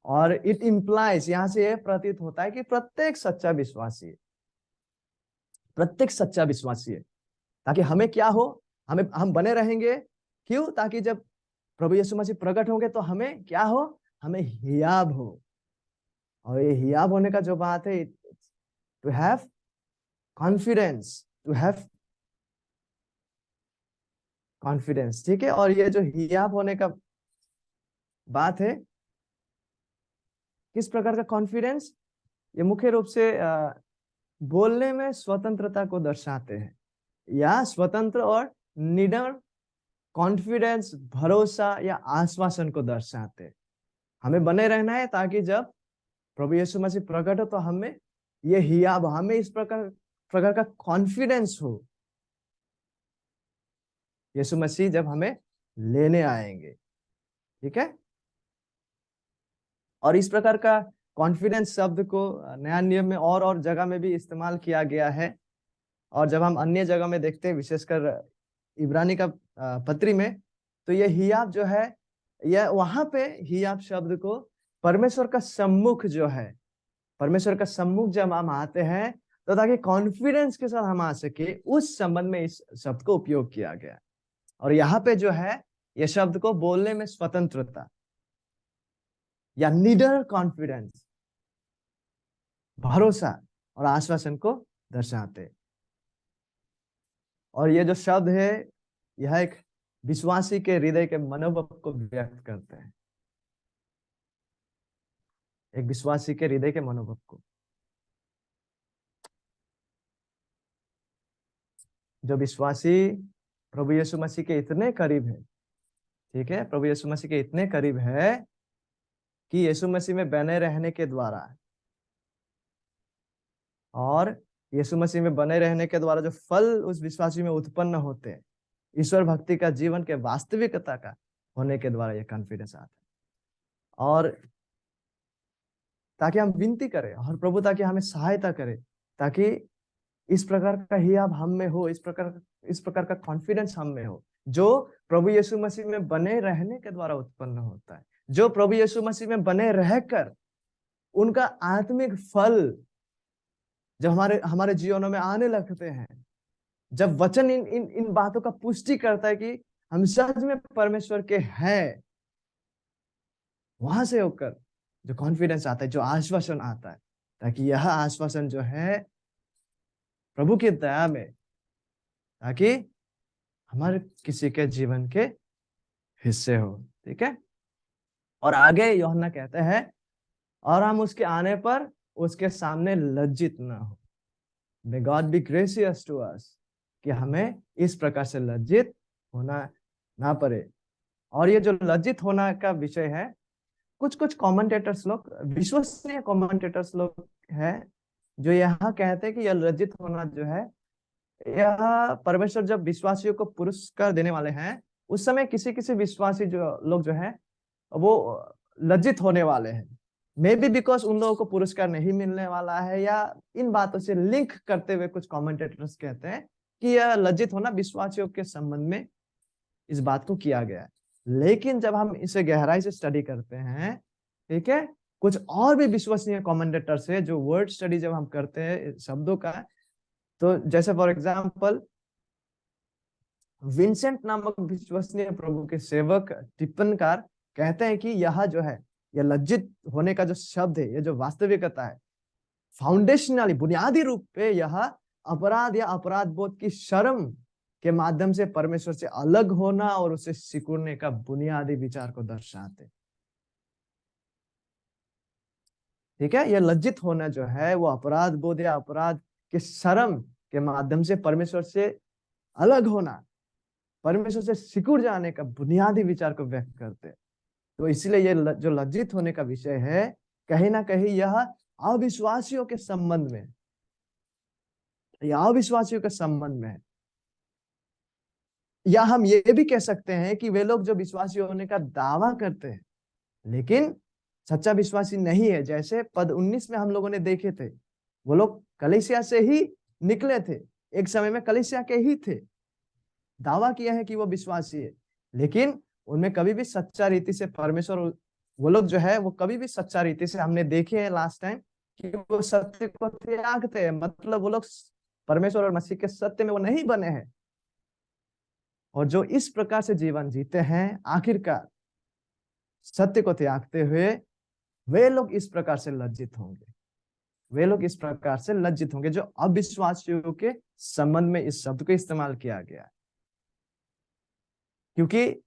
और इट इम्प्लाइज, यहाँ से यह प्रतीत होता है कि प्रत्येक सच्चा विश्वासी है, ताकि हमें क्या हो? हम बने रहेंगे। क्यों? ताकि जब प्रभु यीशु मसीह प्रकट होंगे तो हमें क्या हो? हमें हियाब हो, और ये हियाब होने का जो बात है, to have confidence, to have confidence, ठीक है। और ये जो हियाब होने का बात है, किस प्रकार का कॉन्फिडेंस, ये मुख्य रूप से बोलने में स्वतंत्रता को दर्शाते हैं, या स्वतंत्र और निडर कॉन्फिडेंस, भरोसा या आश्वासन को दर्शाते हैं। हमें बने रहना है ताकि जब प्रभु यीशु मसीह प्रकट हो तो हमें ये हियाब, हमें इस प्रकार प्रकार का कॉन्फिडेंस हो, यीशु मसीह जब हमें लेने आएंगे, ठीक है। और इस प्रकार का कॉन्फिडेंस शब्द को नया नियम में और जगह में भी इस्तेमाल किया गया है। और जब हम अन्य जगह में देखते हैं, विशेषकर इब्रानी का पत्री में, तो ये हियाब जो है, यह वहां पे हियाब शब्द को परमेश्वर का सम्मुख जो है, परमेश्वर का सम्मुख जब हम आते हैं तो ताकि कॉन्फिडेंस के साथ हम आ सके, उस संबंध में इस शब्द को उपयोग किया गया। और यहाँ पे जो है, यह शब्द को बोलने में स्वतंत्रता या निडर कॉन्फिडेंस, भरोसा और आश्वासन को दर्शाते। और ये जो शब्द है, यह एक विश्वासी के हृदय के मनोभाव को व्यक्त करते हैं, एक विश्वासी के हृदय के मनोभाव को। जो विश्वासी प्रभु यीशु मसीह के इतने करीब है, ठीक है, प्रभु यीशु मसीह के इतने करीब है कि यीशु मसीह में बने रहने के द्वारा और यीशु मसीह में बने रहने के द्वारा जो फल उस विश्वासी में उत्पन्न होते हैं, ईश्वर भक्ति का जीवन के वास्तविकता का होने के द्वारा ये कॉन्फिडेंस आता है। और ताकि हम विनती करें और प्रभु ताकि हमें सहायता करे, ताकि इस प्रकार का हियाब हम में हो, इस प्रकार का कॉन्फिडेंस हम में हो, जो प्रभु यीशु मसीह में बने रहने के द्वारा उत्पन्न होता है, जो प्रभु यीशु मसीह में बने रहकर उनका आत्मिक फल जब हमारे जीवनों में आने लगते हैं, जब वचन इन बातों का पुष्टि करता है कि हम सच में परमेश्वर के हैं, वहां से होकर जो कॉन्फिडेंस आता है, जो आश्वासन आता है, ताकि यह आश्वासन जो है प्रभु की दया में, ताकि हमारे किसी के जीवन के हिस्से हो, ठीक है। और आगे यूहन्ना कहते हैं, और हम उसके आने पर उसके सामने लज्जित ना हो। May God be gracious to us, कि हमें इस प्रकार से लज्जित होना ना पड़े। और ये जो लज्जित होना का विषय है, कुछ कमेंटेटर्स लोग, विश्वसनीय कमेंटेटर्स लोग हैं, जो यहाँ कहते हैं कि यह लज्जित होना जो है, यह परमेश्वर जब विश्वासियों को पुरस्कार देने वाले हैं, उस समय किसी किसी विश्वासी जो लोग जो है वो लज्जित होने वाले हैं। मे बी बिकॉज उन लोगों को पुरस्कार नहीं मिलने वाला है, या इन बातों से लिंक करते हुए कुछ कमेंटेटर्स कहते हैं कि यह लज्जित होना विश्वासियों के संबंध में इस बात को किया गया है। लेकिन जब हम इसे गहराई से स्टडी करते हैं, ठीक है, कुछ और भी विश्वसनीय कमेंटेटर्स है जो वर्ड स्टडी जब हम करते हैं शब्दों का, तो जैसे फॉर एग्जाम्पल विंसेंट नामक विश्वसनीय प्रभु के सेवक टिप्पणकार कहते हैं कि यह जो है, यह लज्जित होने का जो शब्द है, यह जो वास्तविकता है, फाउंडेशनली बुनियादी रूप पे यह अपराध या अपराध बोध की शर्म के माध्यम से परमेश्वर से अलग होना और उसे सिकुड़ने का बुनियादी विचार को दर्शाते। ठीक है, यह लज्जित होना जो है वो अपराध बोध या अपराध के शर्म के माध्यम से परमेश्वर से अलग होना, परमेश्वर से सिकुड़ जाने का बुनियादी विचार को व्यक्त करते हैं। तो इसलिए ये जो लज्जित होने का विषय है, कहीं ना कहीं यह अविश्वासियों के संबंध में, यह अविश्वासियों के संबंध में है। या हम ये भी कह सकते हैं कि वे लोग जो विश्वासी होने का दावा करते हैं लेकिन सच्चा विश्वासी नहीं है, जैसे पद 19 में हम लोगों ने देखे थे, वो लोग कलीसिया से ही निकले थे, एक समय में कलीसिया के ही थे, दावा किया है कि वो विश्वासी है, लेकिन उनमें कभी भी सच्चा रीति से परमेश्वर, वो लोग जो है वो कभी भी सच्चा रीति से, हमने देखे हैं लास्ट टाइम कि वो सत्य को त्यागते हैं, मतलब वो लोग परमेश्वर और मसीह के सत्य में वो नहीं बने हैं। और जो इस प्रकार से जीवन जीते हैं, आखिरकार सत्य को त्यागते हुए वे लोग इस प्रकार से लज्जित होंगे, वे लोग इस प्रकार से लज्जित होंगे। जो अविश्वासियों के संबंध में इस शब्द को इस्तेमाल किया गया है, क्योंकि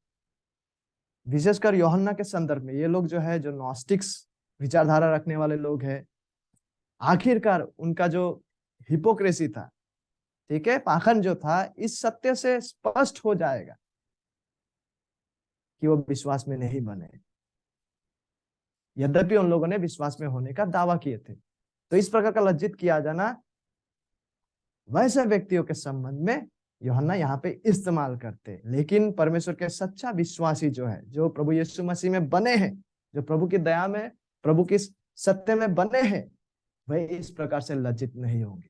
विशेषकर यूहन्ना के संदर्भ में ये लोग जो है, जो नॉस्टिक्स विचारधारा रखने वाले लोग हैं, आखिरकार उनका जो हिपोक्रेसी था, ठीक है, पाखंड जो था, इस सत्य से स्पष्ट हो जाएगा कि वो विश्वास में नहीं बने, यद्यपि उन लोगों ने विश्वास में होने का दावा किए थे। तो इस प्रकार का लज्जित किया जाना वैसे व्यक्तियों के संबंध में यूहन्ना यहाँ पे इस्तेमाल करते हैं। लेकिन परमेश्वर के सच्चा विश्वासी जो है, जो प्रभु यीशु मसीह में बने हैं, जो प्रभु की दया में, प्रभु की सत्य में बने हैं, वह इस प्रकार से लज्जित नहीं होंगे।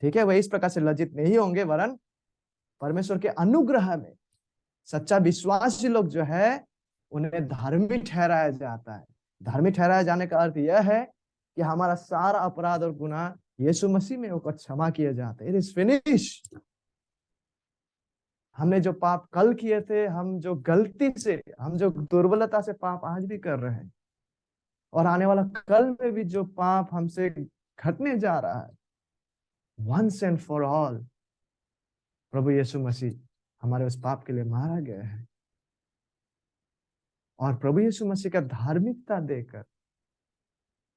ठीक है, वह इस प्रकार से लज्जित नहीं होंगे, वरन परमेश्वर के अनुग्रह में सच्चा विश्वासी लोग जो है, उन्हें धार्मिक ठहराया जाता है। धार्मिक ठहराया जाने का अर्थ यह है कि हमारा सारा अपराध और गुनाह यीशु मसीह में होकर क्षमा किए जाते हैं। It is finish. हमने जो पाप कल किए थे, हम जो गलती से, हम जो दुर्बलता से पाप आज भी कर रहे हैं, और आने वाला कल में भी जो पाप हमसे घटने जा रहा है, वंस एंड फॉर ऑल प्रभु यीशु मसीह हमारे उस पाप के लिए मारा गया है। और प्रभु यीशु मसीह का धार्मिकता देकर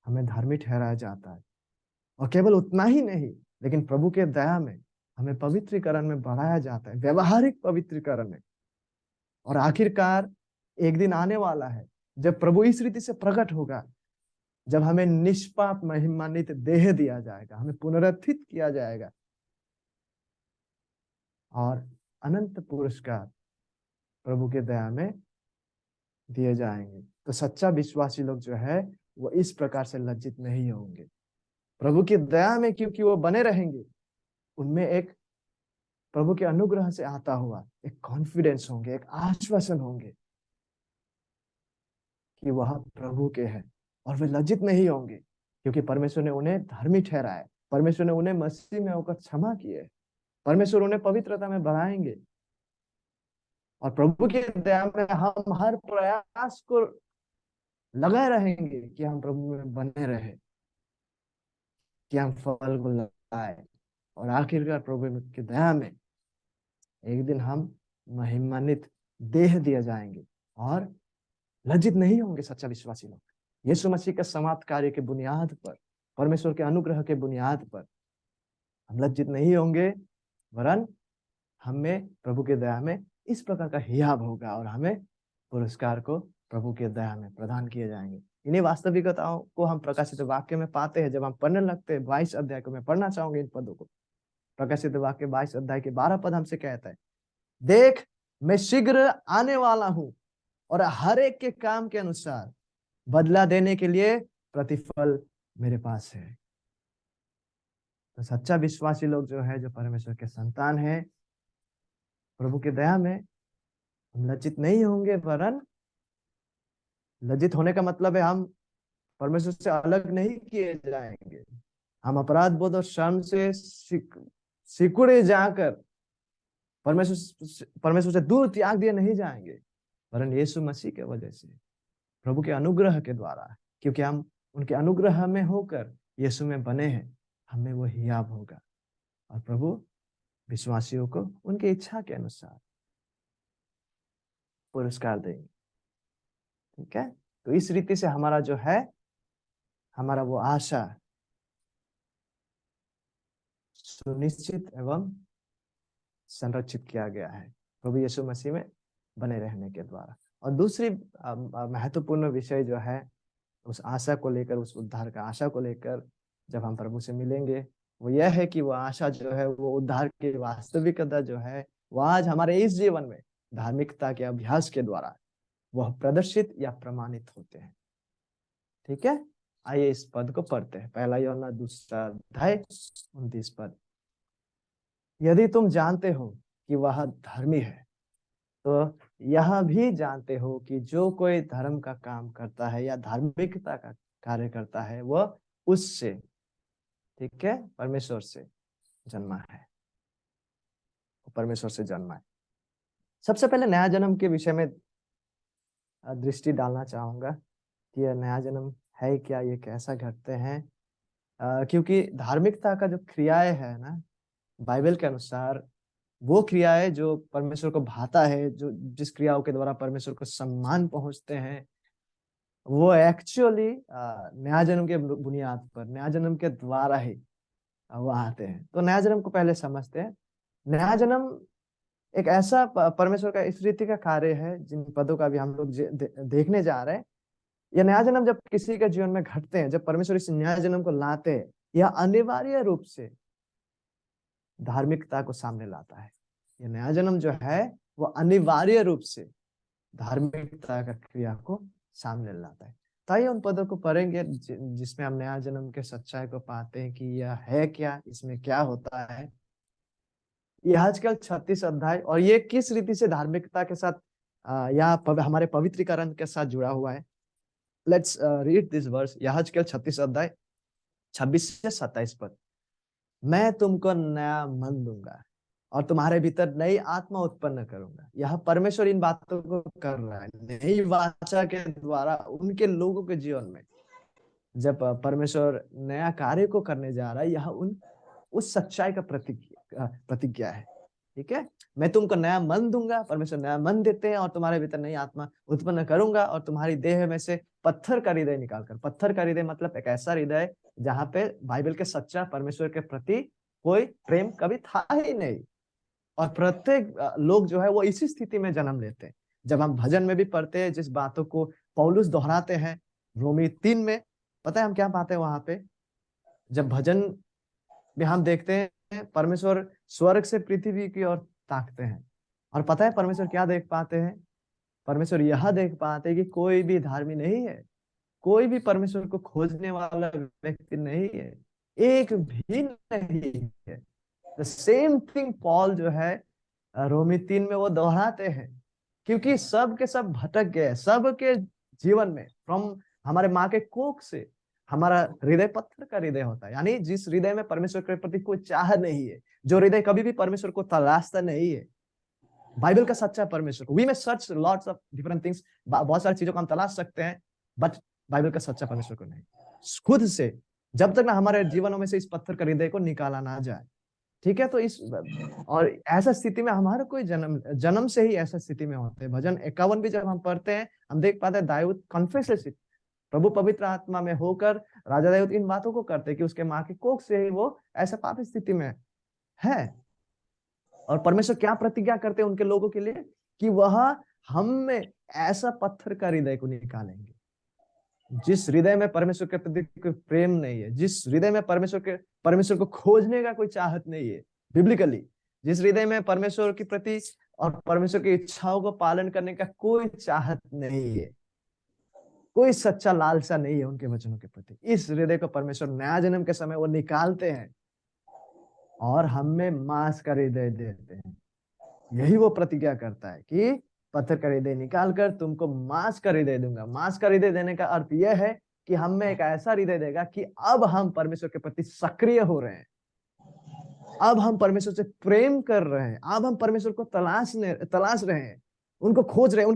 हमें धार्मिक ठहराया जाता है। और केवल उतना ही नहीं, लेकिन प्रभु के दया में हमें पवित्रीकरण में बढ़ाया जाता है, व्यवहारिक पवित्रीकरण में। और आखिरकार एक दिन आने वाला है जब प्रभु इस रीति से प्रकट होगा, जब हमें निष्पाप महिमान्वित देह दिया जाएगा, हमें पुनरुत्थित किया जाएगा, और अनंत पुरस्कार प्रभु के दया में दिए जाएंगे। तो सच्चा विश्वासी लोग जो है, वो इस प्रकार से लज्जित नहीं होंगे। प्रभु की दया में क्योंकि वो बने रहेंगे, उनमें एक प्रभु के अनुग्रह से आता हुआ एक कॉन्फिडेंस होंगे, एक आश्वासन होंगे कि वह प्रभु के हैं। और वे लज्जित नहीं होंगे, क्योंकि परमेश्वर ने उन्हें धार्मिक ठहराया, परमेश्वर ने उन्हें मसीह में होकर क्षमा किए, परमेश्वर उन्हें पवित्रता में बढ़ाएंगे। और प्रभु की दया में हम हर प्रयास को लगाए रहेंगे कि हम प्रभु में बने रहे, कि हम फल को लगाए, और आखिरकार प्रभु की दया में एक दिन हम महिमान्वित देह दिए जाएंगे और लज्जित नहीं होंगे। सच्चा विश्वासी लोग यीशु मसीह के समाप्त कार्य के बुनियाद पर, परमेश्वर के अनुग्रह के बुनियाद पर हम लज्जित नहीं होंगे, वरन हमें प्रभु के दया में इस प्रकार का हियाव होगा, और हमें पुरस्कार को प्रभु के दया में प्रदान किए जाएंगे। इन्हीं वास्तविकताओं को हम प्रकाशित वाक्य में पाते हैं। जब हम पढ़ने लगते हैं 22 अध्याय को, मैं पढ़ना चाहूंगा इन पदों को। प्रकाशित वाक्य 22 अध्याय के 12 पद हमसे कहता है, देख मैं शीघ्र आने वाला हूं, और हर एक के काम के अनुसार बदला देने के लिए प्रतिफल मेरे पास है। तो सच्चा विश्वासी लोग जो है, जो परमेश्वर के संतान है, प्रभु की दया में हम लज्जित नहीं होंगे, वरन लज्जित होने का मतलब है हम परमेश्वर से अलग नहीं किए जाएंगे, हम अपराध बोध और शर्म से सिकुड़े जाकर परमेश्वर से दूर त्याग दिए नहीं जाएंगे, वरन यीशु मसीह के वजह से, प्रभु के अनुग्रह के द्वारा, क्योंकि हम उनके अनुग्रह में होकर यीशु में बने हैं, हमें वो हियाव होगा। और प्रभु विश्वासियों को उनकी इच्छा के अनुसार पुरस्कार देंगे। ठीक है, तो इस रीति से हमारा जो है, हमारा वो आशा सुनिश्चित एवं संरक्षित किया गया है प्रभु यीशु मसीह में बने रहने के द्वारा। और दूसरी महत्वपूर्ण विषय जो है, उस आशा को लेकर, उस उद्धार का आशा को लेकर जब हम प्रभु से मिलेंगे, वो यह है कि वो आशा जो है, वो उद्धार की वास्तविकता जो है, वो आज हमारे इस जीवन में धार्मिकता के अभ्यास के द्वारा वह प्रदर्शित या प्रमाणित होते हैं। ठीक है, आइए इस पद को पढ़ते हैं। पहला यूहन्ना 2:29 पद, यदि तुम जानते हो कि वह धर्मी है, तो यह भी जानते हो कि जो कोई धर्म का काम करता है या धार्मिकता का कार्य करता है, वह उससे, ठीक है, परमेश्वर से जन्मा है, परमेश्वर से जन्मा है। सबसे पहले नया जन्म के विषय में दृष्टि डालना चाहूंगा। कि यह नया जन्म है क्या, ये कैसा घटते हैं। क्योंकि धार्मिकता का जो क्रियाएं है ना, बाइबल के अनुसार वो क्रियाएं जो परमेश्वर को भाता है, जो जिस क्रियाओं के द्वारा परमेश्वर को सम्मान पहुंचते हैं, वो एक्चुअली नया जन्म के बुनियाद पर, नया जन्म के द्वारा ही वो आते हैं। तो नया जन्म को पहले समझते हैं। नया जन्म एक ऐसा परमेश्वर का इस रीति का कार्य है, जिन पदों का भी हम लोग देखने जा रहे हैं। यह नया जन्म जब किसी के जीवन में घटते हैं, जब परमेश्वर इस नया जन्म को लाते हैं, यह अनिवार्य रूप से धार्मिकता को सामने लाता है। यह नया जन्म जो है वो अनिवार्य रूप से धार्मिकता का क्रिया को सामने लाता है। तो आइए उन पदों को पढ़ेंगे जिसमें हम नया जन्म के सच्चाई को पाते हैं कि यह है क्या, इसमें क्या होता है। यह आजकल 36 अध्याय, और ये किस रीति से धार्मिकता के साथ या हमारे पवित्रीकरण के साथ जुड़ा हुआ है। Let's read this verse. यह 36 अध्याय 26 से 27 पद। मैं तुमको नया मन दूंगा और तुम्हारे भीतर नई आत्मा उत्पन्न करूंगा। यह परमेश्वर इन बातों को कर रहा है नई वाचा के द्वारा उनके लोगों के जीवन में। जब परमेश्वर नया कार्य को करने जा रहा है, यह उस सच्चाई का प्रतिज्ञा है। ठीक है, मैं तुमको नया मन दूंगा, परमेश्वर नया मन देते हैं, और तुम्हारे भीतर नई आत्मा उत्पन्न करूंगा, और तुम्हारी देह में से पत्थर का हृदय निकालकर। पत्थर का हृदय मतलब एक ऐसा हृदय जहां पे बाइबल के सच्चा परमेश्वर के प्रति कोई प्रेम कभी था ही नहीं। और प्रत्येक लोग जो है वो इसी स्थिति में जन्म लेते हैं। जब हम भजन में भी पढ़ते हैं, जिस बातों को पौलुस दोहराते हैं रोमी 3 में, पता है हम क्या पाते हैं वहां पे। जब भजन में हम देखते हैं परमेश्वर स्वर्ग से पृथ्वी की ओर ताकते हैं, और पता है परमेश्वर क्या देख पाते हैं। परमेश्वर यह देख पाते हैं कि कोई भी धार्मी नहीं है, कोई भी परमेश्वर को खोजने वाला व्यक्ति नहीं है, एक भी नहीं है। द सेम थिंग पॉल जो है रोमी 3 में वो दोहराते हैं, क्योंकि सब के सब भटक गए। सब के जीवन में फ्रॉम हमारे माँ के कोख से हमारा हृदय पत्थर का हृदय होता है, यानी जिस हृदय में परमेश्वर के प्रति कोई चाह नहीं है, जो हृदय कभी भी परमेश्वर को तलाशता नहीं है। बाइबल का सच्चा परमेश्वर, वी में search lots of different things, बहुत सारी चीजों को हम तलाश सकते हैं, बट बाइबल का सच्चा परमेश्वर को नहीं। खुद से जब तक ना हमारे जीवनों में से इस पत्थर का हृदय को निकाला ना जाए। ठीक है, तो इस और ऐसा स्थिति में हमारा कोई जन्म से ही ऐसा स्थिति में होते हैं। भजन 51 भी जब हम पढ़ते हैं, हम देख पाते हैं दाऊद कॉन्फेस, प्रभु पवित्र आत्मा में होकर राजा दाऊद इन बातों को करते कि उसके माँ के कोख से ही वो ऐसा पापी स्थिति में है। और परमेश्वर क्या प्रतिज्ञा करते हैं उनके लोगों के लिए, कि वह हम में ऐसा पत्थर का हृदय को निकालेंगे। जिस हृदय में परमेश्वर के प्रति कोई प्रेम नहीं है, जिस हृदय में परमेश्वर को खोजने का कोई चाहत नहीं है बिब्लिकली, जिस हृदय में परमेश्वर के प्रति और परमेश्वर की इच्छाओं को पालन करने का कोई चाहत नहीं है, कोई सच्चा लालसा नहीं है उनके वचनों के प्रति, इस हृदय को परमेश्वर नया जन्म के समय वो निकालते हैं और हमें मांस का हृदय देते हैं। यही वो प्रतिज्ञा करता है कि पत्थर का हृदय निकाल कर तुमको मांस का हृदय दूंगा। मांस का हृदय देने का अर्थ यह है कि हमें एक ऐसा हृदय देगा कि अब हम परमेश्वर के प्रति सक्रिय हो रहे हैं, अब हम परमेश्वर से प्रेम कर रहे हैं, अब हम परमेश्वर को तलाश रहे हैं, उनको खोज रहे हैं,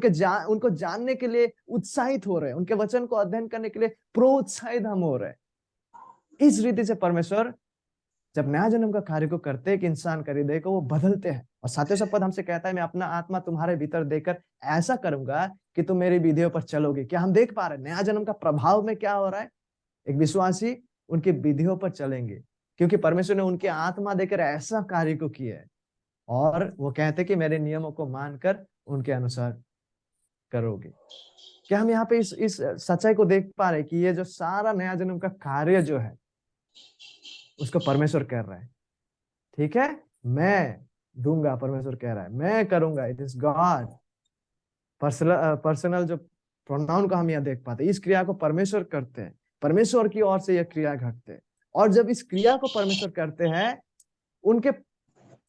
उनको जानने के लिए उत्साहित हो रहे हैं, उनके वचन को अध्ययन करने के लिए प्रोत्साहित हम हो रहे हैं। इस रीति से परमेश्वर जब नया जन्म का कार्य को करते हैं कि इंसान का हृदय को वो बदलते हैं। और सातवें सब पद हमसे कहता है, मैं अपना आत्मा तुम्हारे भीतर देकर ऐसा करूंगा कि तुम मेरी विधियों पर चलोगे। क्या हम देख पा रहे हैं नया जन्म का प्रभाव में क्या हो रहा है। एक विश्वासी उनकी विधियों पर चलेंगे, क्योंकि परमेश्वर ने उनकी आत्मा देकर ऐसा कार्य को किया है, और वो कहते हैं कि मेरे नियमों को मानकर उनके अनुसार करोगे। क्या हम यहाँ पे इस सच्चाई को देख पा रहे हैं कि ये जो सारा नया जन्म का कार्य जो है उसको परमेश्वर कर रहा है। ठीक है, मैं दूंगा, परमेश्वर कह रहा है, मैं करूंगा। इट इज गॉड पर्सनल जो प्रोनाउन को हम यहाँ देख पाते हैं, इस क्रिया को परमेश्वर करते हैं, परमेश्वर की ओर से यह क्रिया घटते हैं। और जब इस क्रिया को परमेश्वर करते हैं, उनके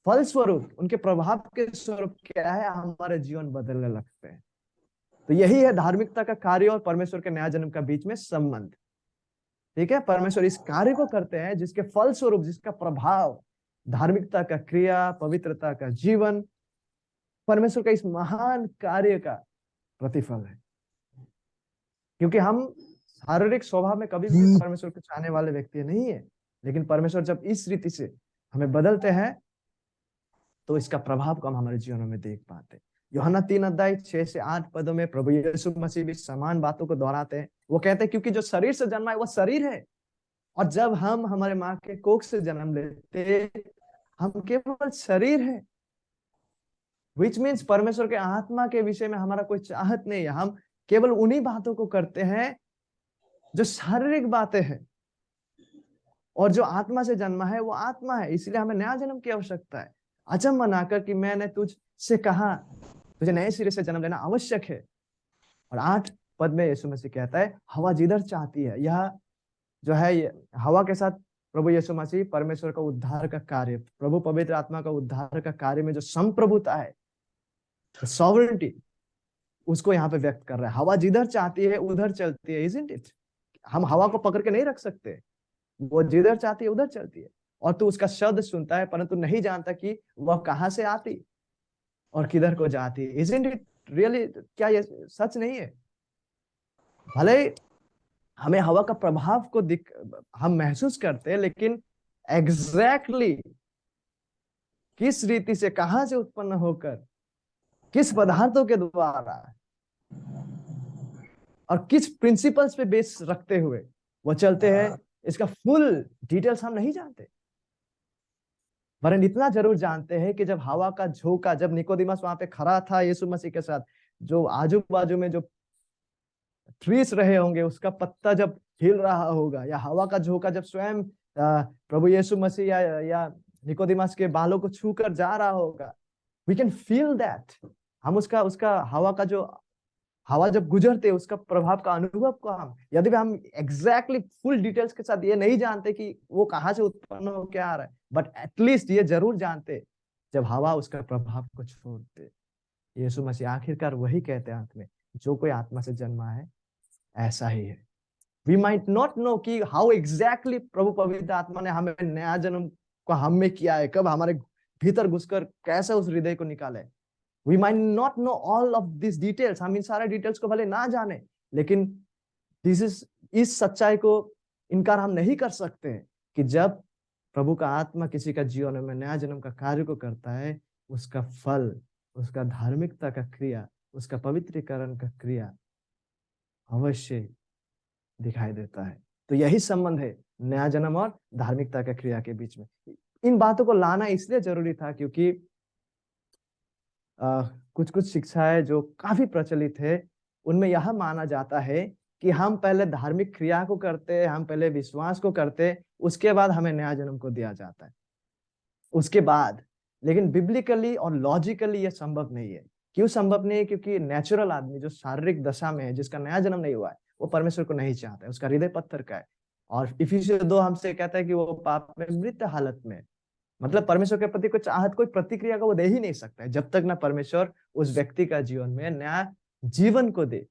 फलस्वरूप, उनके प्रभाव के स्वरूप क्या है, हमारे जीवन बदलने लगते हैं। तो यही है धार्मिकता का कार्य और परमेश्वर के नया जन्म का बीच में संबंध। ठीक है, परमेश्वर इस कार्य को करते हैं जिसके फलस्वरूप, जिसका प्रभाव धार्मिकता का क्रिया, पवित्रता का जीवन, परमेश्वर का इस महान कार्य का प्रतिफल है। क्योंकि हम शारीरिक स्वभाव में कभी भी परमेश्वर को चाहने वाले व्यक्ति नहीं है, लेकिन परमेश्वर जब इस रीति से हमें बदलते हैं तो इसका प्रभाव को हम हमारे जीवनों में देख पाते हैं। यूहन्ना 3 अध्याय 6 से 8 पदों में प्रभु यीशु मसीह भी समान बातों को दोहराते हैं। वो कहते हैं क्योंकि जो शरीर से जन्मा है वो शरीर है, और जब हम हमारे माँ के कोख से जन्म लेते हम केवल शरीर है। विच मीन्स परमेश्वर के आत्मा के विषय में हमारा कोई चाहत नहीं है। हम केवल उन्हीं बातों को करते हैं जो शारीरिक बातें हैं, और जो आत्मा से जन्मा है वो आत्मा है। इसलिए हमें नया जन्म की आवश्यकता है। अचंभ मनाकर कि मैंने तुझसे कहा तुझे नए सिरे से जन्म लेना आवश्यक है। और 8 पद में यीशु मसीह कहता है हवा जिधर चाहती है, यह जो है ये हवा के साथ प्रभु यीशु मसीह परमेश्वर का उद्धार का कार्य, प्रभु पवित्र आत्मा का उद्धार का कार्य में जो संप्रभुता है, सॉवरेंटी, उसको यहाँ पे व्यक्त कर रहा है। हवा जिधर चाहती है उधर चलती है, इजंट इट? हम हवा को पकड़ के नहीं रख सकते, वो जिधर चाहती है उधर चलती है। और तू उसका शब्द सुनता है परंतु नहीं जानता कि वह कहाँ से आती और किधर को जाती है। Isn't it really? क्या ये सच नहीं है? भले हमें हवा का प्रभाव को हम महसूस करते हैं, लेकिन एग्जैक्टली किस रीति से, कहां से उत्पन्न होकर, किस पदार्थों के द्वारा और किस प्रिंसिपल्स पे बेस रखते हुए वो चलते हैं, इसका फुल डिटेल्स हम नहीं जानते। वरन इतना जरूर जानते हैं कि जब हवा का झोंका, जब निकोदिमस वहां पे खड़ा था यीशु मसीह के साथ, जो आजू बाजू में जो ट्रीज रहे होंगे उसका पत्ता जब हिल रहा होगा, या हवा का झोंका जब स्वयं प्रभु यीशु मसीह या निकोदिमस के बालों को छूकर जा रहा होगा, वी कैन फील दैट। हम उसका हवा जब गुजरते उसका प्रभाव का अनुभव को हम, यदि भी हम एग्जैक्टली फुल डिटेल्स के साथ ये नहीं जानते कि वो कहाँ से उत्पन्न हो क्या आ रहा है, बट एटलीस्ट ये जरूर जानते जब हवा उसका प्रभाव को छोड़ते। यीशु मसीह आखिरकार वही कहते हैं अंत में, जो कोई आत्मा से जन्मा है ऐसा ही है। वी माइट नॉट नो कि हाउ एग्जैक्टली प्रभु पवित्र आत्मा ने हमें नया जन्म को हम में किया है, कब हमारे भीतर घुसकर कैसे उस हृदय को निकाले। We might not know all of this details, हम इन सारे डिटेल्स को भले ना जाने, लेकिन इस सच्चाई को इनकार हम नहीं कर सकते कि जब प्रभु का आत्मा किसी का जीवन में नया जन्म का कार्य को करता है, उसका फल, उसका धार्मिकता का क्रिया, उसका पवित्रीकरण का क्रिया अवश्य दिखाई देता है। तो यही संबंध है नया जन्म और धार्मिकता का क्रिया के बीच में। इन बातों को लाना इसलिए जरूरी था क्योंकि कुछ कुछ शिक्षाएं जो काफी प्रचलित है, उनमें यह माना जाता है कि हम पहले धार्मिक क्रिया को करते, हम पहले विश्वास को करते, उसके बाद हमें नया जन्म को दिया जाता है, उसके बाद। लेकिन बिब्लिकली और लॉजिकली यह संभव नहीं है। क्यों संभव नहीं है? क्योंकि नेचुरल आदमी जो शारीरिक दशा में है, जिसका नया जन्म नहीं हुआ है, वो परमेश्वर को नहीं चाहता है, उसका हृदय पत्थर का है। और इफिसियंस 2 हमसे कहता है कि वो पाप में मृत हालत में, मतलब परमेश्वर के प्रति कोई चाहत, कोई प्रतिक्रिया का वो दे ही नहीं सकता है जब तक ना परमेश्वर उस व्यक्ति का जीवन में नया जीवन को दे,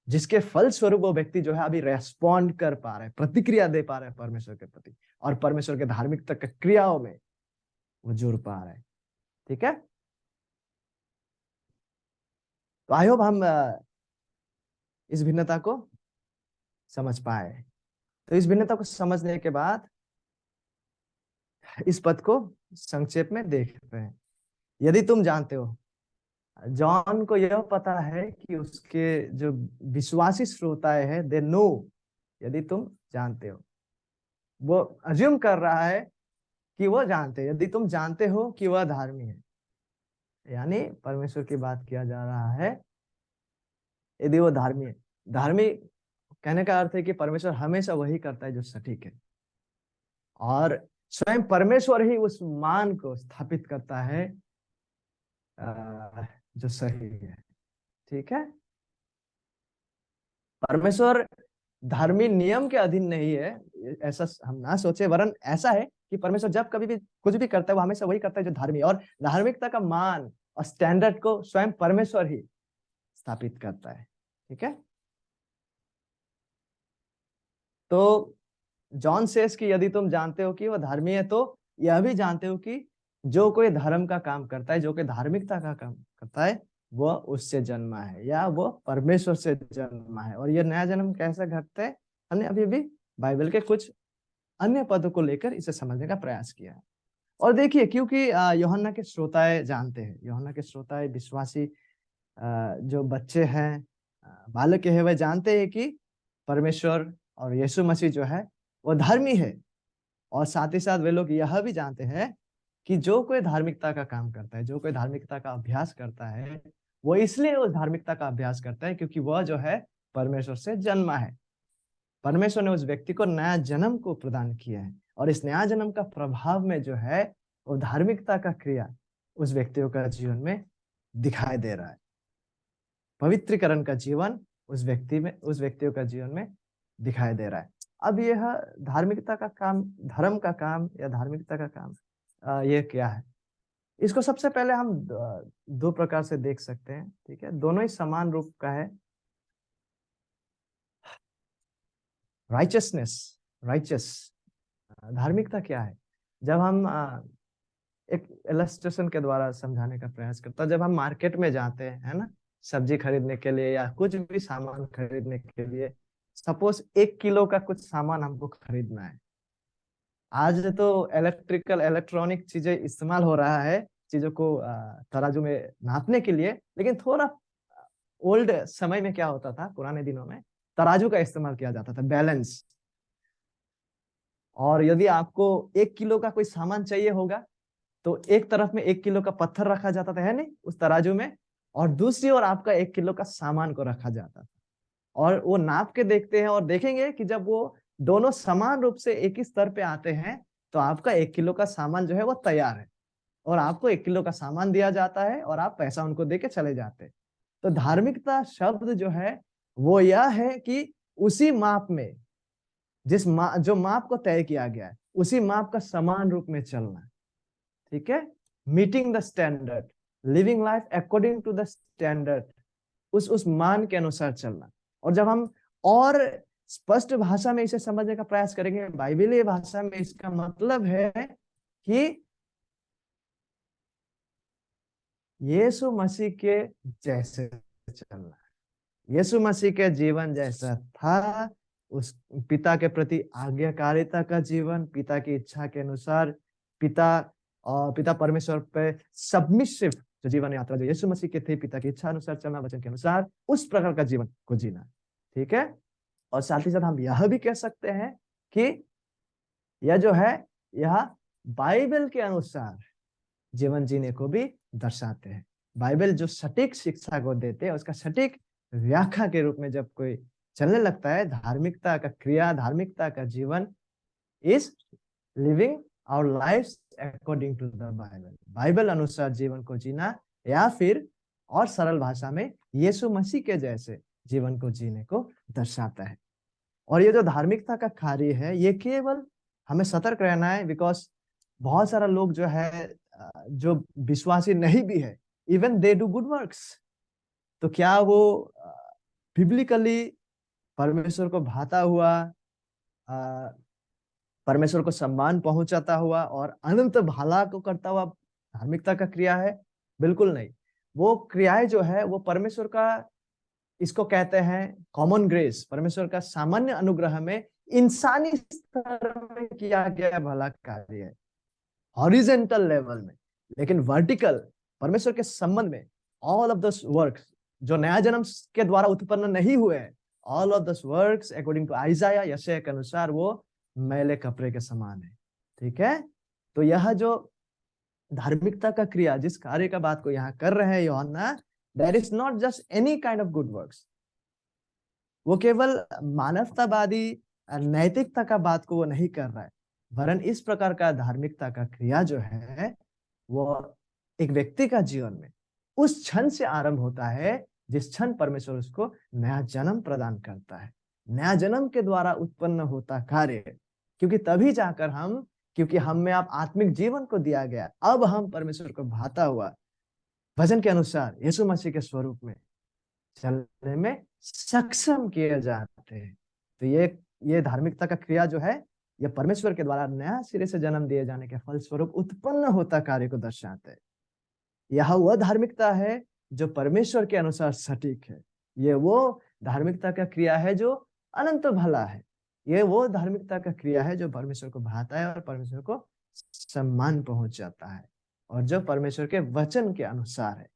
जिसके फल स्वरूप वो व्यक्ति जो है अभी रेस्पॉन्ड कर पा रहा है, प्रतिक्रिया दे पा रहा है परमेश्वर के प्रति, और परमेश्वर के धार्मिकता के क्रियाओं में वो जुड़ पा रहा है। ठीक है, तो आई होप हम इस भिन्नता को समझ पाए। तो इस भिन्नता को समझने के बाद इस पद को संक्षेप में देखते हैं। यदि तुम जानते हो, जॉन को यह पता है कि उसके जो विश्वासी श्रोताएं हैं, दे नो, यदि तुम जानते हो, वो अज्यूम कर रहा है कि वो जानते हैं। यदि तुम जानते हो कि वह धर्मी है, यानी परमेश्वर की बात किया जा रहा है। यदि वो धर्मी है, धर्मी कहने का अर्थ है कि परमेश्वर हमेशा वही करता है जो सटीक है, और स्वयं परमेश्वर ही उस मान को स्थापित करता है जो सही है। ठीक है, परमेश्वर धर्मी नियम के अधीन नहीं है, ऐसा हम ना सोचे, वरन ऐसा है कि परमेश्वर जब कभी भी कुछ भी करता है वो हमेशा वही करता है जो धर्मी, और धार्मिकता का मान और स्टैंडर्ड को स्वयं परमेश्वर ही स्थापित करता है। ठीक है, तो जॉन सेस कि यदि तुम जानते हो कि वह धर्मी है, तो यह भी जानते हो कि जो कोई धर्म का काम करता है, जो कोई धार्मिकता का काम करता है, वो उससे जन्मा है या वो परमेश्वर से जन्मा है। और ये नया जन्म कैसे घटता है, हमने अभी भी बाइबल के कुछ अन्य पदों को लेकर इसे समझने का प्रयास किया है। और देखिए, क्योंकि यूहन्ना के श्रोताए जानते हैं, यूहन्ना के श्रोताए विश्वासी जो बच्चे हैं, बालक है, वह जानते हैं कि परमेश्वर और यीशु मसीह जो है वो धर्मी है। और साथ ही साथ वे लोग यह भी जानते हैं कि जो कोई धार्मिकता का काम करता है, जो कोई धार्मिकता का अभ्यास करता है, वो इसलिए उस धार्मिकता का अभ्यास करता है क्योंकि वह जो है परमेश्वर से जन्मा है। परमेश्वर ने उस व्यक्ति को नया जन्म को प्रदान किया है, और इस नया जन्म का प्रभाव में जो है वो धार्मिकता का क्रिया उस व्यक्तियों का जीवन में दिखाई दे रहा है। पवित्रीकरण का जीवन उस व्यक्तियों का जीवन में दिखाई दे रहा है। अब यह धार्मिकता का काम, धर्म का काम या धार्मिकता का काम ये क्या है? इसको सबसे पहले हम दो प्रकार से देख सकते हैं, ठीक है? दोनों ही समान रूप का है। राइचसनेस, राइचस धार्मिकता क्या है? जब हम एक इलस्ट्रेशन के द्वारा समझाने का प्रयास करता है, जब हम मार्केट में जाते हैं, है ना, सब्जी खरीदने के लिए या कुछ भी सामान खरीदने के लिए, सपोज 1 किलो का कुछ सामान हमको खरीदना है। आज तो इलेक्ट्रॉनिक चीजें इस्तेमाल हो रहा है चीजों को तराजू में नापने के लिए, लेकिन थोड़ा ओल्ड समय में क्या होता था, पुराने दिनों में तराजू का इस्तेमाल किया जाता था, बैलेंस। और यदि आपको 1 किलो का कोई सामान चाहिए होगा तो एक तरफ में 1 किलो का पत्थर रखा जाता था, है नहीं, उस तराजू में, और दूसरी ओर आपका 1 किलो का सामान को रखा जाता था। और वो नाप के देखते हैं और देखेंगे कि जब वो दोनों समान रूप से एक ही स्तर पे आते हैं तो आपका 1 किलो का सामान जो है वो तैयार है, और आपको 1 किलो का सामान दिया जाता है और आप पैसा उनको दे के चले जाते हैं। तो धार्मिकता शब्द जो है वो यह है कि उसी माप में, जो माप को तय किया गया है, उसी माप का समान रूप में चलना, ठीक है? Meeting the standard, living life according to the standard, उस मान के अनुसार चलना। और जब हम और स्पष्ट भाषा में इसे समझने का प्रयास करेंगे, बाइबलीय भाषा में, इसका मतलब है कि यीशु मसीह के जैसे चलना, यीशु मसीह के जीवन जैसा था, उस पिता के प्रति आज्ञाकारिता का जीवन, पिता की इच्छा के अनुसार, पिता परमेश्वर पे सबमिसिव जो जीवन यात्रा जो यीशु मसीह के थे, पिता की इच्छा अनुसार चलना, वचन के अनुसार, उस प्रकार का जीवन को जीना, ठीक है? और साथ ही साथ हम यह भी कह सकते हैं कि यह जो है, यह बाइबल के अनुसार जीवन जीने को भी दर्शाते हैं। बाइबल जो सटीक शिक्षा को देते हैं, उसका सटीक व्याख्या के रूप में जब कोई चलने लगता है, धार्मिकता का क्रिया, धार्मिकता का जीवन is living our life according to the Bible, Bible अनुसार जीवन को जीना, या फिर और सरल भाषा में यीशु मसीह के जैसे जीवन को जीने को दर्शाता है। और ये जो धार्मिकता का कार्य है, ये केवल हमें सतर्क रहना है, बिकॉज बहुत सारा लोग जो है, जो विश्वासी नहीं भी है, even they do good works, तो क्या वो बिब्लिकली परमेश्वर को भाता हुआ, परमेश्वर को सम्मान पहुंचाता हुआ और अनंत भला को करता हुआ धार्मिकता का क्रिया है? बिल्कुल नहीं। वो क्रियाएं जो है वो परमेश्वर का, इसको कहते हैं कॉमन ग्रेस, परमेश्वर का सामान्य अनुग्रह में इंसानी स्तर में किया गया भला कार्य है, हॉरिजेंटल लेवल में। लेकिन वर्टिकल, परमेश्वर के संबंध में, ऑल ऑफ दस वर्क्स जो नया जन्म के द्वारा उत्पन्न नहीं हुए हैं, ऑल ऑफ दस वर्क्स अकॉर्डिंग टू आइजाया, यशायाह के अनुसार, वो मैले कपड़े के समान है, ठीक है? तो यह जो धार्मिकता का क्रिया, जिस कार्य का बात को यहाँ कर रहे हैं यूहन्ना, that is not just any kind of good works. वो केवल मानवतावादी नैतिकता का बात को वो नहीं कर रहा है, वरन इस प्रकार का धार्मिकता का क्रिया जो है वो एक व्यक्ति का जीवन में उस क्षण से आरंभ होता है जिस क्षण परमेश्वर उसको नया जन्म प्रदान करता है। नया जन्म के द्वारा उत्पन्न होता कार्य, क्योंकि तभी जाकर हम, क्योंकि हम में आप आत्मिक जीवन को दिया गया, अब हम परमेश्वर को भाता हुआ वचन के अनुसार यीशु मसीह के स्वरूप में चलने में सक्षम किए जाते हैं। तो ये धार्मिकता का क्रिया जो है, यह परमेश्वर के द्वारा नया सिरे से जन्म दिए जाने के फलस्वरूप उत्पन्न होता कार्य को दर्शाते हैं। यह वह धार्मिकता है जो परमेश्वर के अनुसार सटीक है। ये वो धार्मिकता का क्रिया है जो अनंत भला है। ये वो धार्मिकता का क्रिया है जो परमेश्वर को भाता है और परमेश्वर को सम्मान पहुंच जाता है, और जो परमेश्वर के वचन के अनुसार है,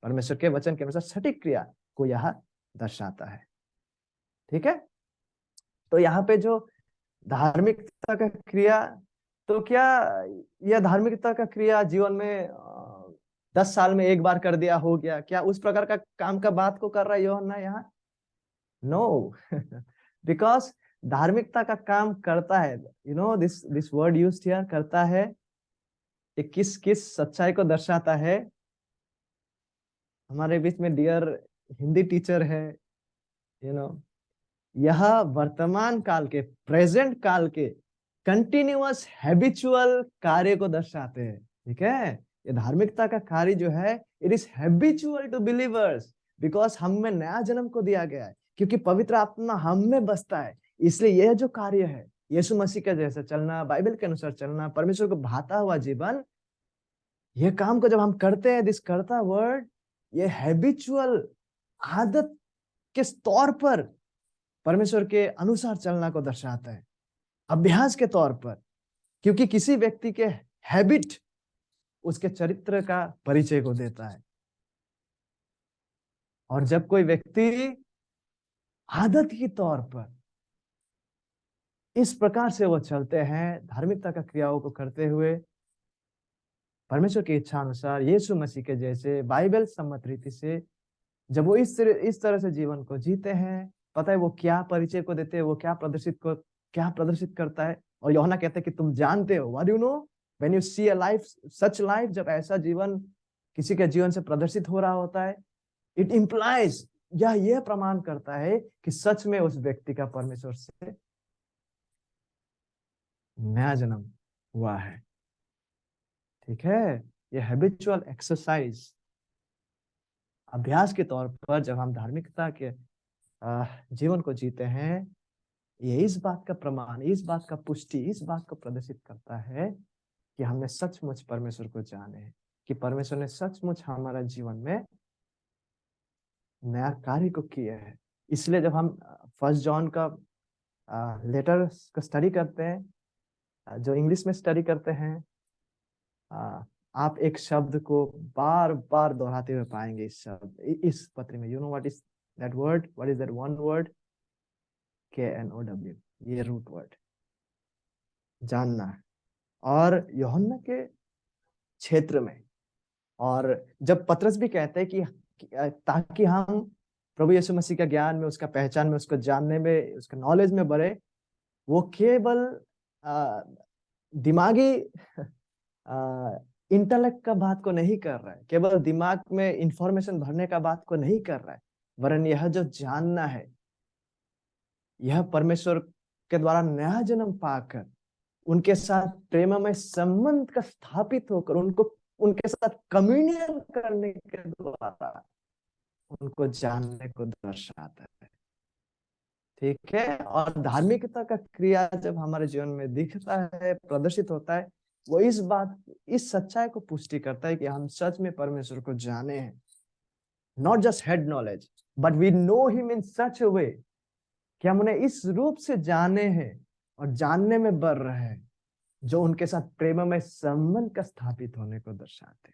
परमेश्वर के वचन के अनुसार सटीक क्रिया को यह दर्शाता है। ठीक है, तो यहाँ पे जो धार्मिकता का क्रिया, तो क्या यह धार्मिकता का क्रिया जीवन में 10 साल में एक बार कर दिया हो गया, क्या उस प्रकार का काम का बात को कर रहा है यूहन्ना यहाँ? नो बिकॉज धार्मिकता का काम करता है, you no this word used here, करता है, ये किस किस सच्चाई को दर्शाता है? हमारे बीच में डियर हिंदी टीचर है, यू नो, यह वर्तमान काल के, प्रेजेंट काल के कंटिन्यूअस हैबिचुअल कार्य को दर्शाते हैं। ठीक है, ये धार्मिकता का कार्य जो है, it is habitual to believers, because हम में नया जन्म को दिया गया है, क्योंकि पवित्र आत्मा हम में बसता है। इसलिए यह जो कार्य है, यीशु मसीह का जैसा चलना, बाइबल के अनुसार चलना, परमेश्वर को भाता हुआ जीवन, यह काम को जब हम करते हैं, दिस करता वर्ड, ये हैबिचुअल आदत के तौर पर परमेश्वर के अनुसार चलना को दर्शाता है, अभ्यास के तौर पर, क्योंकि किसी व्यक्ति के हैबिट उसके चरित्र का परिचय को देता है। और जब कोई व्यक्ति आदत के तौर पर इस प्रकार से वो चलते हैं, धार्मिकता का क्रियाओं को करते हुए परमेश्वर की इच्छा अनुसार, यीशु मसीह के जैसे बाइबल सम्मत रीति से, जब वो इस तरह से जीवन को जीते हैं, पता है वो क्या परिचय को देते हैं, वो क्या प्रदर्शित करता है। और यूहन्ना कहते हैं कि तुम जानते हो, what you know when you see a life, such life, जब ऐसा जीवन किसी के जीवन से प्रदर्शित हो रहा होता है, इट इम्प्लाइज, यह प्रमाण करता है कि सच में उस व्यक्ति का परमेश्वर से नया जन्म हुआ है। ठीक है, ये हैबिचुअल एक्सरसाइज, अभ्यास के तौर पर जब हम धार्मिकता के जीवन को जीते हैं, ये इस बात का प्रमाण, इस बात का पुष्टि, इस बात को प्रदर्शित करता है कि हमने सचमुच परमेश्वर को जाने, कि परमेश्वर ने सचमुच हमारा जीवन में नया कार्य को किया है। इसलिए जब हम 1 जॉन का लेटर का स्टडी करते हैं, जो इंग्लिश में स्टडी करते हैं, आप एक शब्द को बार बार दोहराते हुए पाएंगे, इस पत्र में। You know what is that word? What is that one word? KNOW, ये रूट वर्ड, जानना। और यूहन्ना के क्षेत्र में, और जब पतरस भी कहते हैं कि ताकि हम प्रभु यीशु मसीह का ज्ञान में, उसका पहचान में, उसको जानने में, उसका नॉलेज में बढ़े, वो केवल दिमागी इंटेलेक्ट का बात को नहीं कर रहा है, केवल दिमाग में इंफॉर्मेशन भरने का बात को नहीं कर रहा है, वरन यह जो जानना है, यह परमेश्वर के द्वारा नया जन्म पाकर उनके साथ प्रेम में संबंध का स्थापित होकर उनके साथ कम्युनियन करने के द्वारा उनको जानने को दर्शाता है। ठीक है, और धार्मिकता का क्रिया जब हमारे जीवन में दिखता है, प्रदर्शित होता है, वो इस सच्चाई को पुष्टि करता है कि हम सच में परमेश्वर को जाने हैं। Not just head knowledge, but we know him in such a way, कि हम उन्हें इस रूप से जाने हैं और जानने में बढ़ रहे हैं, जो उनके साथ प्रेम में संबंध का स्थापित होने को दर्शाते।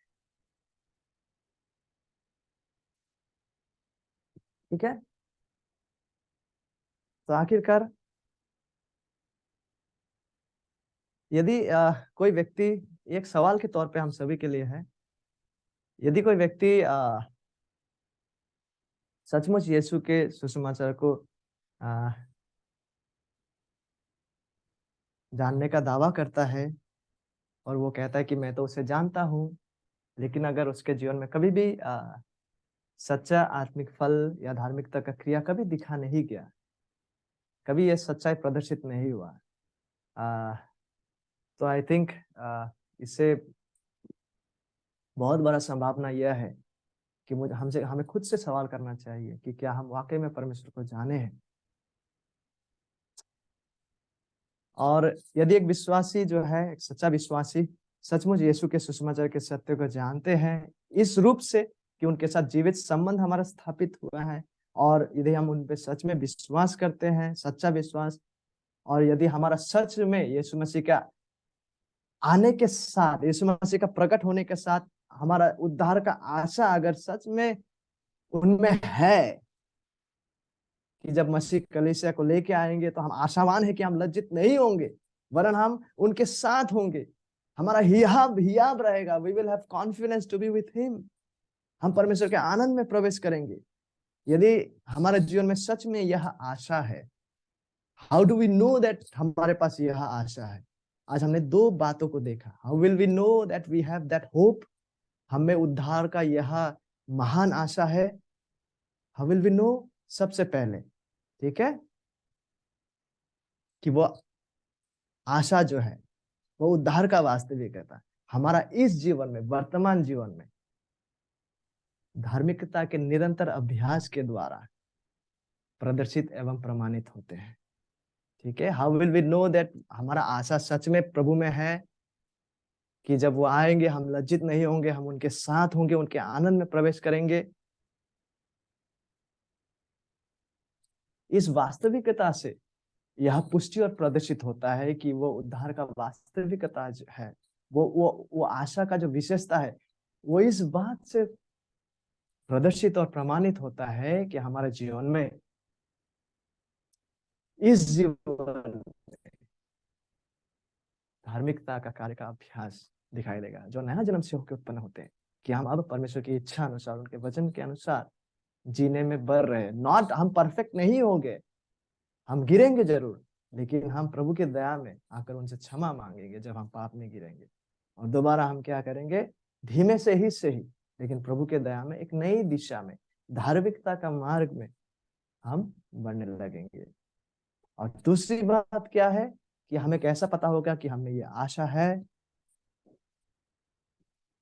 ठीक है, तो आखिरकार यदि कोई व्यक्ति, एक सवाल के तौर पे हम सभी के लिए है, यदि कोई व्यक्ति सचमुच यीशु के सुसमाचार को जानने का दावा करता है, और वो कहता है कि मैं तो उसे जानता हूँ, लेकिन अगर उसके जीवन में कभी भी सच्चा आत्मिक फल या धार्मिकता का क्रिया कभी दिखा नहीं गया, कभी ये सच्चाई प्रदर्शित नहीं हुआ, तो आई थिंक इससे बहुत बड़ा संभावना यह है कि हमें खुद से सवाल करना चाहिए कि क्या हम वाकई में परमेश्वर को जाने हैं। और यदि एक विश्वासी जो है, एक सच्चा विश्वासी, सचमुच यीशु के सुसमाचार के सत्य को जानते हैं इस रूप से कि उनके साथ जीवित संबंध हमारा स्थापित हुआ है, और यदि हम उन पे सच में विश्वास करते हैं, सच्चा विश्वास, और यदि हमारा सच में यीशु मसीह का आने के साथ, यीशु मसीह का प्रकट होने के साथ हमारा उद्धार का आशा अगर सच में उनमें है, कि जब मसीह कलीसिया को लेके आएंगे तो हम आशावान है कि हम लज्जित नहीं होंगे, वरन हम उनके साथ होंगे, हमारा हियाब हियाब रहेगा। We will have confidence to be with him. हम परमेश्वर के आनंद में प्रवेश करेंगे। यदि हमारे जीवन में सच में यह आशा है, how do we know that हमारे पास यह आशा है? आज हमने दो बातों को देखा। How will we know that we have that hope? हमें उद्धार का यह महान आशा है। How will we know? सबसे पहले, ठीक है, कि वो आशा जो है वो उद्धार का वास्तविकता हमारा इस जीवन में, वर्तमान जीवन में धार्मिकता के निरंतर अभ्यास के द्वारा प्रदर्शित एवं प्रमाणित होते हैं। ठीक है, how will we know that हमारा आशा सच में प्रभु में है, कि जब वो आएंगे हम लज्जित नहीं होंगे, हम उनके साथ होंगे, उनके आनंद में प्रवेश करेंगे। इस वास्तविकता से यह पुष्टि और प्रदर्शित होता है कि वो उद्धार का वास्तविकता है, वो आशा का जो विशेषता है, वो इस बात से प्रदर्शित और प्रमाणित होता है कि हमारे जीवन में, इस जीवन धार्मिकता का कार्य का अभ्यास दिखाई देगा, जो नया जन्म से होकर उत्पन्न होते हैं, कि हम अब परमेश्वर की इच्छा अनुसार, उनके वचन के अनुसार जीने में बढ़ रहे। नॉट हम परफेक्ट नहीं होंगे, हम गिरेंगे जरूर, लेकिन हम प्रभु के दया में आकर उनसे क्षमा मांगेंगे जब हम पाप में गिरेंगे, और दोबारा हम क्या करेंगे, धीमे से ही, लेकिन प्रभु के दया में एक नई दिशा में, धार्मिकता का मार्ग में हम बढ़ने लगेंगे। और दूसरी बात क्या है, कि हमें कैसा पता होगा कि हमें ये आशा है?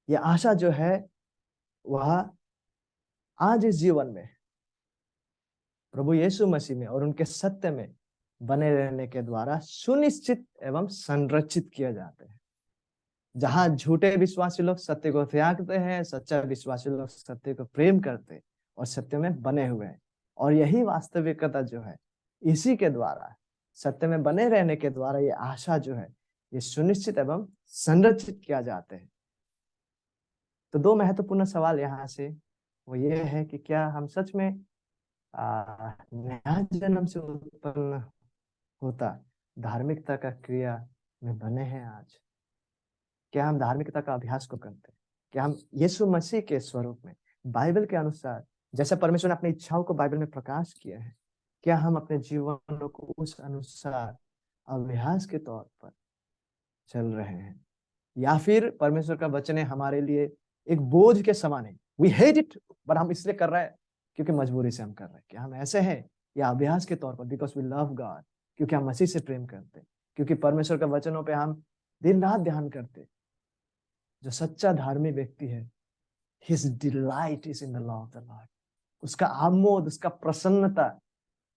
ये आशा जो है वह आज इस जीवन में प्रभु यीशु मसीह में और उनके सत्य में बने रहने के द्वारा सुनिश्चित एवं संरक्षित किए जाते हैं। जहां झूठे विश्वासी लोग सत्य को त्यागते हैं, सच्चा विश्वासी लोग सत्य को प्रेम करते और सत्य में बने हुए हैं। और यही वास्तविकता जो है, इसी के द्वारा, सत्य में बने रहने के द्वारा ये आशा जो है, ये सुनिश्चित एवं संरक्षित किया जाते हैं। तो दो महत्वपूर्ण सवाल यहाँ से वो ये है कि क्या हम सच में नया जन्म से उत्पन्न होता धार्मिकता का क्रिया में बने हैं आज? क्या हम धार्मिकता का अभ्यास को करते हैं? क्या हम यीशु मसीह के स्वरूप में, बाइबल के अनुसार, जैसे परमेश्वर ने अपनी इच्छाओं को बाइबल में प्रकाश किया है, क्या हम अपने जीवन को उस अनुसार अभ्यास के तौर पर चल रहे हैं? या फिर परमेश्वर का वचन हमारे लिए एक बोझ के समान है, वी हेट इट, बट हम इसलिए कर रहे हैं क्योंकि मजबूरी से हम कर रहे हैं? क्या हम ऐसे हैं, या अभ्यास के तौर पर, बिकॉज वी लव गॉड, क्योंकि हम मसीह से प्रेम करते, क्योंकि परमेश्वर के वचनों पे हम दिन रात ध्यान करते? जो सच्चा धार्मिक व्यक्ति है, his delight is in the law of the Lord, उसका आमोद, उसका प्रसन्नता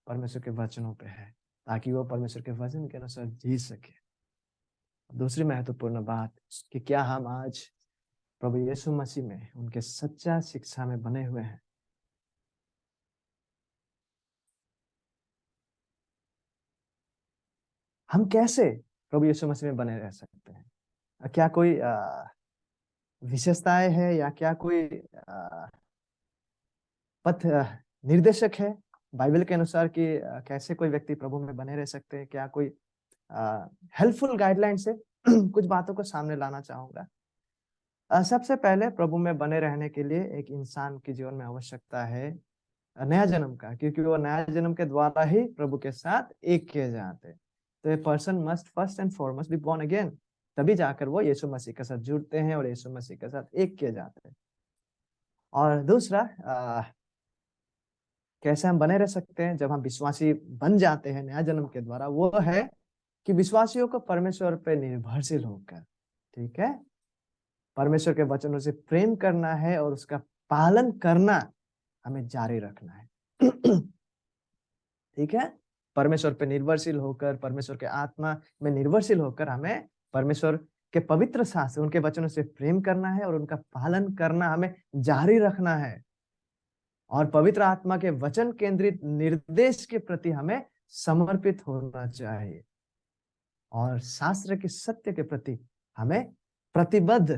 परमेश्वर के वचनों पे है, ताकि वो परमेश्वर के वचन के अनुसार जी सके। दूसरी महत्वपूर्ण बात, कि क्या हम आज प्रभु यीशु मसीह में, उनके सच्चा शिक्षा में बने हुए हैं? हम कैसे प्रभु यीशु मसीह में बने रह सकते हैं? क्या कोई विशेषताएं है, या क्या कोई पथ निर्देशक है बाइबल के अनुसार कि कैसे कोई व्यक्ति प्रभु में बने रह सकते हैं? क्या कोई हेल्पफुल गाइडलाइन से कुछ बातों को सामने लाना चाहूंगा। सबसे पहले प्रभु में बने रहने के लिए एक इंसान के जीवन में आवश्यकता है नया जन्म का, क्योंकि वो नया जन्म के द्वारा ही प्रभु के साथ एक किए जाते हैं। तो a person must first and foremost be born again, तभी जाकर वो यीशु मसीह के साथ जुड़ते हैं और यीशु मसीह के साथ एक किए जाते हैं। और दूसरा, कैसे हम बने रह सकते हैं जब हम विश्वासी बन जाते हैं नया जन्म के द्वारा, वो है कि विश्वासियों को परमेश्वर पे निर्भरशील होकर, ठीक है, परमेश्वर के वचनों से प्रेम करना है और उसका पालन करना हमें जारी रखना है। ठीक है, परमेश्वर पे निर्भरशील होकर, परमेश्वर के आत्मा में निर्भरशील होकर हमें परमेश्वर के पवित्र शास्त्र, उनके वचनों से प्रेम करना है और उनका पालन करना हमें जारी रखना है। और पवित्र आत्मा के वचन केंद्रित निर्देश के प्रति हमें समर्पित होना चाहिए और शास्त्र के सत्य के प्रति हमें प्रतिबद्ध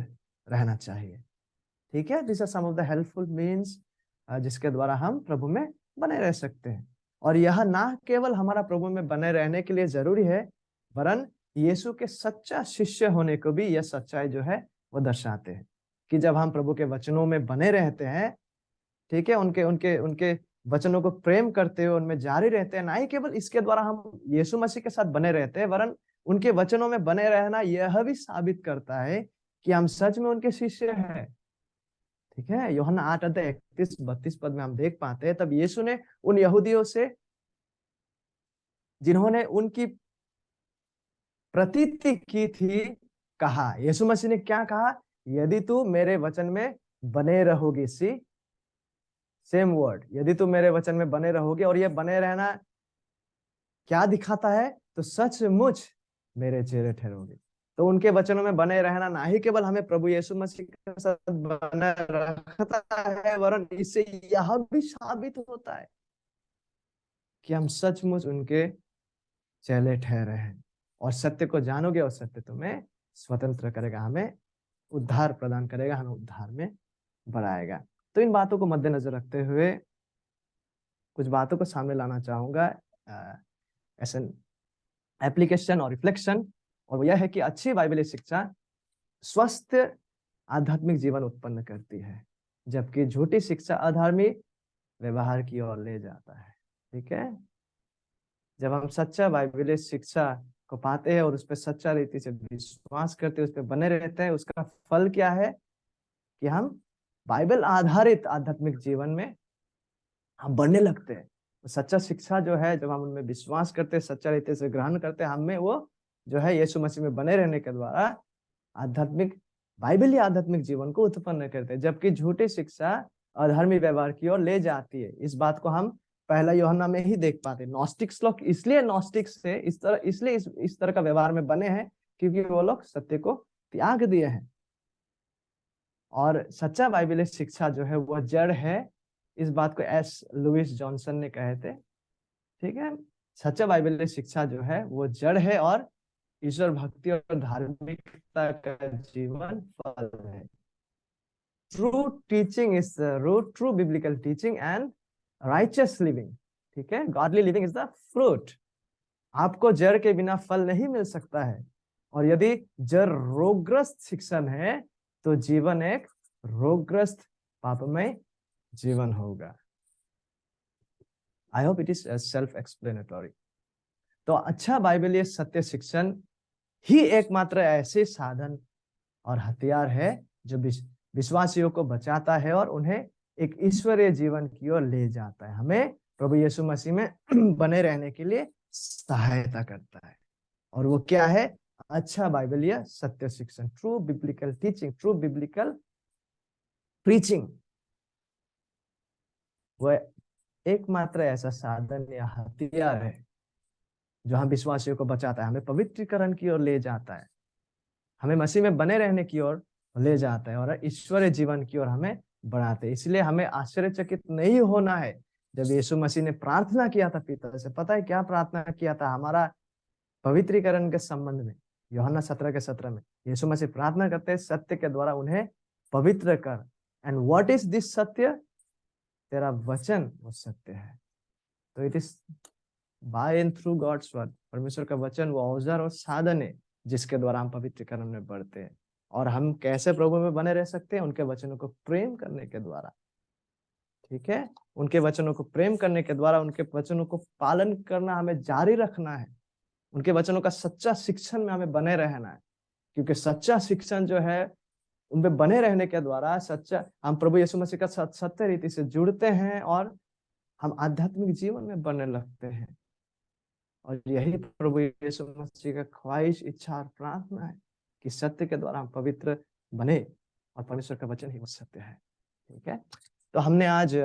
रहना चाहिए। ठीक है, this are some of the helpful means जिसके द्वारा हम प्रभु में बने रह सकते हैं। और यह ना केवल हमारा प्रभु में बने रहने के लिए जरूरी है, वरन यीशु के सच्चा शिष्य होने को भी यह सच्चाई जो है वो दर्शाते हैं कि जब हम प्रभु के वचनों में बने रहते हैं, ठीक है, उनके उनके उनके वचनों को प्रेम करते हुए उनमें जारी रहते हैं, ना ही केवल इसके द्वारा हम यीशु मसीह के साथ बने रहते हैं, वरन उनके वचनों में बने रहना यह भी साबित करता है कि हम सच में उनके शिष्य हैं। ठीक है, यूहन्ना 8:31-32 पद में हम देख पाते हैं, तब यीशु ने उन यहूदियों से जिन्होंने उनकी प्रतीति की थी कहा, यीशु मसीह ने क्या कहा? यदि तू मेरे वचन में बने रहोगी, सी सेम वर्ड, यदि तू मेरे वचन में बने रहोगे। और ये बने रहना क्या दिखाता है? तो सचमुच मेरे चेहरे ठहरोगे। तो उनके वचनों में बने रहना ना ही केवल हमें प्रभु यीशु मसीह के साथ बना रखता है, वरन इससे यह भी साबित होता है कि हम सचमुच उनके चेले ठहरे हैं। और सत्य को जानोगे और सत्य तुम्हें स्वतंत्र करेगा, हमें उद्धार प्रदान करेगा, हमें उद्धार में बढ़ाएगा। तो इन बातों को मद्देनजर रखते हुए कुछ बातों को सामने लाना चाहूंगा एज एन एप्लीकेशन और रिफ्लेक्शन, और वो यह है कि अच्छी बाइबली शिक्षा स्वस्थ आध्यात्मिक जीवन उत्पन्न करती है, जबकि झूठी शिक्षा अधार्मिक व्यवहार की ओर ले जाता है। ठीक है, जब हम सच्चा बाइबली शिक्षा को पाते हैं और उस पर सच्चा रीति से विश्वास करते हैं, उस पर बने रहते हैं, उसका फल क्या है कि हम बाइबल आधारित आध्यात्मिक जीवन में हम बढ़ने लगते हैं। सच्चा शिक्षा जो है, जब हम उनमें विश्वास करते हैं, सच्चा रीति से ग्रहण करते हैं, हमें वो जो है यीशु मसीह में बने रहने के द्वारा आध्यात्मिक बाइबली आध्यात्मिक जीवन को उत्पन्न करते हैं, जबकि झूठी शिक्षा अधर्मी व्यवहार की ओर ले जाती है। इस बात को हम पहला यूहन्ना में ही देख पाते हैं। नॉस्टिक्स लोग इसलिए नॉस्टिक्स से इस तरह का व्यवहार में बने हैं क्योंकि वो लोग सत्य को त्याग दिए हैं। और सच्चा बाइबली शिक्षा जो है वो जड़ है, इस बात को एस लुइस जॉनसन ने कहे थे। ठीक है, सच्चा बाइबली शिक्षा जो है वो जड़ है और ईश्वर भक्ति और धार्मिकता का जीवन फल है। True teaching is true biblical teaching and righteous living. ठीक है, godly living is the fruit. आपको जड़ के बिना फल नहीं मिल सकता है, और यदि जड़ रोगग्रस्त शिक्षण है तो जीवन एक रोगग्रस्त पापमय जीवन होगा। I hope it is self explanatory. तो अच्छा बाइबलीय सत्य शिक्षण ही एकमात्र ऐसे साधन और हथियार है जो विश्वासियों को बचाता है और उन्हें एक ईश्वरीय जीवन की ओर ले जाता है, हमें प्रभु यीशु मसीह में बने रहने के लिए सहायता करता है। और वो क्या है? अच्छा बाइबलीय सत्य शिक्षण, true biblical teaching, true biblical preaching. वह एकमात्र ऐसा साधन या हथियार है जो हम विश्वासियों को बचाता है, हमें पवित्रीकरण की ओर ले जाता है, हमें मसीह में बने रहने की ओर ले जाता है और ईश्वरीय जीवन की ओर हमें बढ़ाते हैं। इसलिए हमें आश्चर्यचकित नहीं होना है जब यीशु मसीह ने प्रार्थना किया था पिता से। पता है क्या प्रार्थना किया था हमारा पवित्रीकरण के संबंध में? यूहन्ना 17:17 में यीशु मसीह प्रार्थना करते हैं, सत्य के द्वारा उन्हें पवित्र कर। एंड व्हाट इज दिस सत्य? तेरा वचन वो सत्य है। तो it is by and through God's word, परमेश्वर का वचन वो औजार और साधन है जिसके द्वारा हम पवित्रीकरण में बढ़ते हैं। और हम कैसे प्रभु में बने रह सकते हैं? उनके वचनों को प्रेम करने के द्वारा। ठीक है, उनके वचनों को प्रेम करने के द्वारा, उनके वचनों को पालन करना हमें जारी रखना है, उनके वचनों का सच्चा शिक्षण में हमें बने रहना है, क्योंकि सच्चा शिक्षण जो है उनपे बने रहने के द्वारा सच्चा हम प्रभु यीशु मसीह का सत्य रीति से जुड़ते हैं और हम आध्यात्मिक जीवन में बनने लगते हैं। और यही प्रभु यीशु मसीह का ख्वाहिश, इच्छा और प्रार्थना है कि सत्य के द्वारा हम पवित्र बने, और परमेश्वर का वचन ही वो सत्य है। ठीक है, तो हमने आज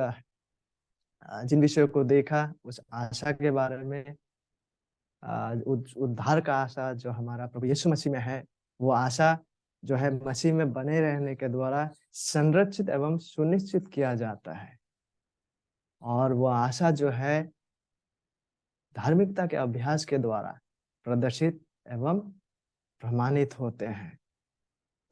जिन विषयों को देखा, उस आशा के बारे में, उद्धार का आशा जो हमारा प्रभु यीशु मसीह में है, वो आशा जो है मसीह में बने रहने के द्वारा संरक्षित एवं सुनिश्चित किया जाता है। और वो आशा जो है धार्मिकता के अभ्यास के द्वारा प्रदर्शित एवं प्रमाणित होते हैं।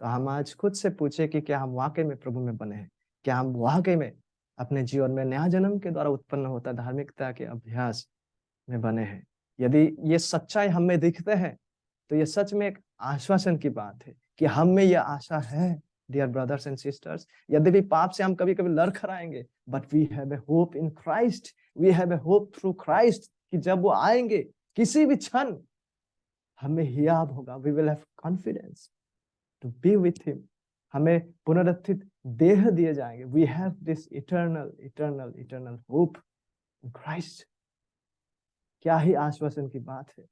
तो हम आज खुद से पूछे कि क्या हम वाकई में प्रभु में बने हैं? क्या हम वाकई में अपने जीवन में नया जन्म के द्वारा उत्पन्न होता धार्मिकता के अभ्यास में बने हैं? यदि ये सच्चाई हमें दिखते हैं तो ये सच में एक आश्वासन की बात है कि हम में यह आशा है। डियर ब्रदर्स एंड सिस्टर्स, यद्यपि पाप से हम कभी कभी लड़खड़ाएंगे, but we have a hope in Christ, we have a hope through Christ, कि जब वो आएंगे किसी भी क्षण हमें हियाब होगा, we will have confidence to be with him. हमें पुनरुत्थित देह दिए जाएंगे। We have this eternal eternal eternal hope in Christ. क्या ही आश्वासन की बात है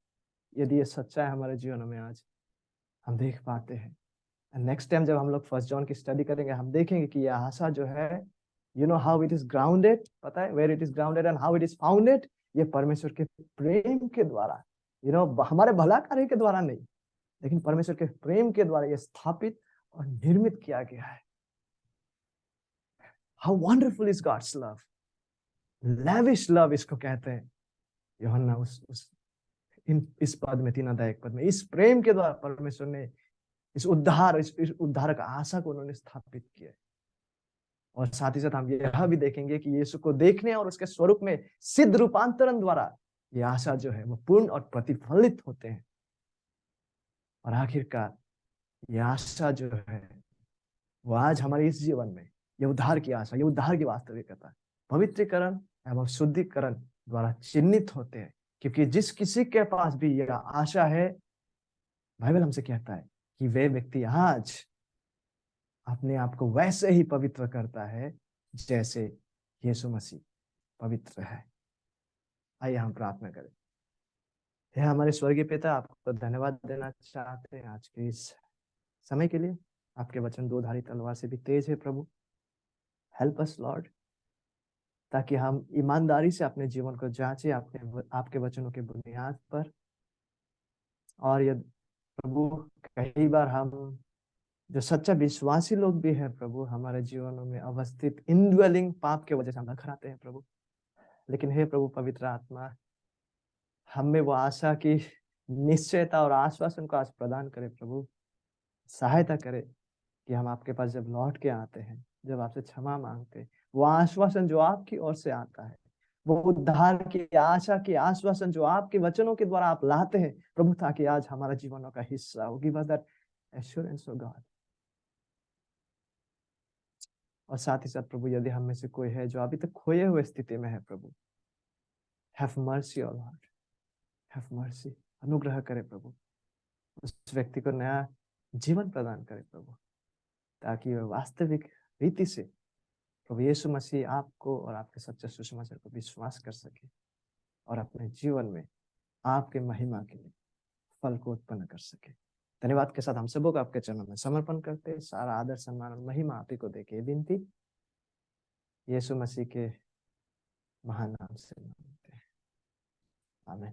यदि ये सच्चाई हमारे जीवन में आज हम देख पाते हैं। नेक्स्ट टाइम जब हम लोग फर्स्ट जॉन की स्टडी करेंगे, हम देखेंगे कि यह आशा जो है, you know how it is grounded, पता है where it is grounded and how it is founded. ये परमेश्वर के प्रेम के द्वारा, यू नो हमारे भला कार्य के द्वारा नहीं, लेकिन परमेश्वर के प्रेम के द्वारा यह स्थापित और निर्मित किया गया है। How wonderful is God's love, lavish love इसको कहते हैं यूहन्ना इस पद में 3 अध्याय 1 पद में। इस प्रेम के द्वारा परमेश्वर ने इस उद्धारक आशा को उन्होंने स्थापित किया। और साथ ही साथ हम यह भी देखेंगे कि यीशु को देखने और उसके स्वरूप में सिद्ध रूपांतरण द्वारा ये आशा जो है वो पूर्ण और प्रतिफलित होते हैं। और आखिरकार ये आशा जो है वो आज हमारे इस जीवन में ये उद्धार की आशा, ये उद्धार की वास्तविकता पवित्रीकरण एवं शुद्धिकरण द्वारा चिन्हित होते हैं। क्योंकि जिस किसी के पास भी यह आशा है, बाइबल हमसे कहता है कि वे व्यक्ति आज अपने आप को वैसे ही पवित्र करता है जैसे यीशु मसीह पवित्र है। आइए हम प्रार्थना करें। हे हमारे स्वर्गीय पिता, आपको धन्यवाद देना चाहते हैं आज के इस समय के लिए। आपके वचन दो धारी तलवार से भी तेज है प्रभु। हेल्प अस लॉर्ड, ताकि हम ईमानदारी से अपने जीवन को जांचें आपके वचनों के बुनियाद पर। और यदि प्रभु कई बार हम जो सच्चा विश्वासी लोग भी हैं प्रभु, हमारे जीवनों में अवस्थित इनड्वेलिंग पाप के वजह से हम लड़खड़ाते हैं प्रभु, लेकिन हे प्रभु पवित्र आत्मा, हमें वो आशा की निश्चयता और आश्वासन को आज प्रदान करे प्रभु। सहायता करे कि हम आपके पास जब लौट के आते हैं, जब आपसे क्षमा मांगते हैं, वो आश्वासन जो आपकी ओर से आता है, वो उद्धार की आशा की आश्वासन जो आपके वचनों के द्वारा आप लाते हैं प्रभु, ताकि आज हमारा जीवनों का हिस्सा हो। Give us that assurance of God. और साथ ही साथ प्रभु, यदि हम में से कोई है जो अभी तक खोए हुए स्थिति में है प्रभु, have mercy O Lord, have mercy, अनुग्रह करे प्रभु। उस व्यक्ति को नया जीवन प्रदान करे प्रभु, ताकि वह वास्तविक रीति से प्रभु यीशु मसीह आपको और आपके सच्चे सुसमाचार को विश्वास कर सके और अपने जीवन में आपके महिमा के लिए फल को उत्पन्न कर सके। धन्यवाद के साथ हम सबों को आपके चरणों में समर्पण करते हैं। सारा आदर सम्मान और महिमा आप ही को देके विनती यीशु मसीह के महान नाम से मांगते हैं, आमीन।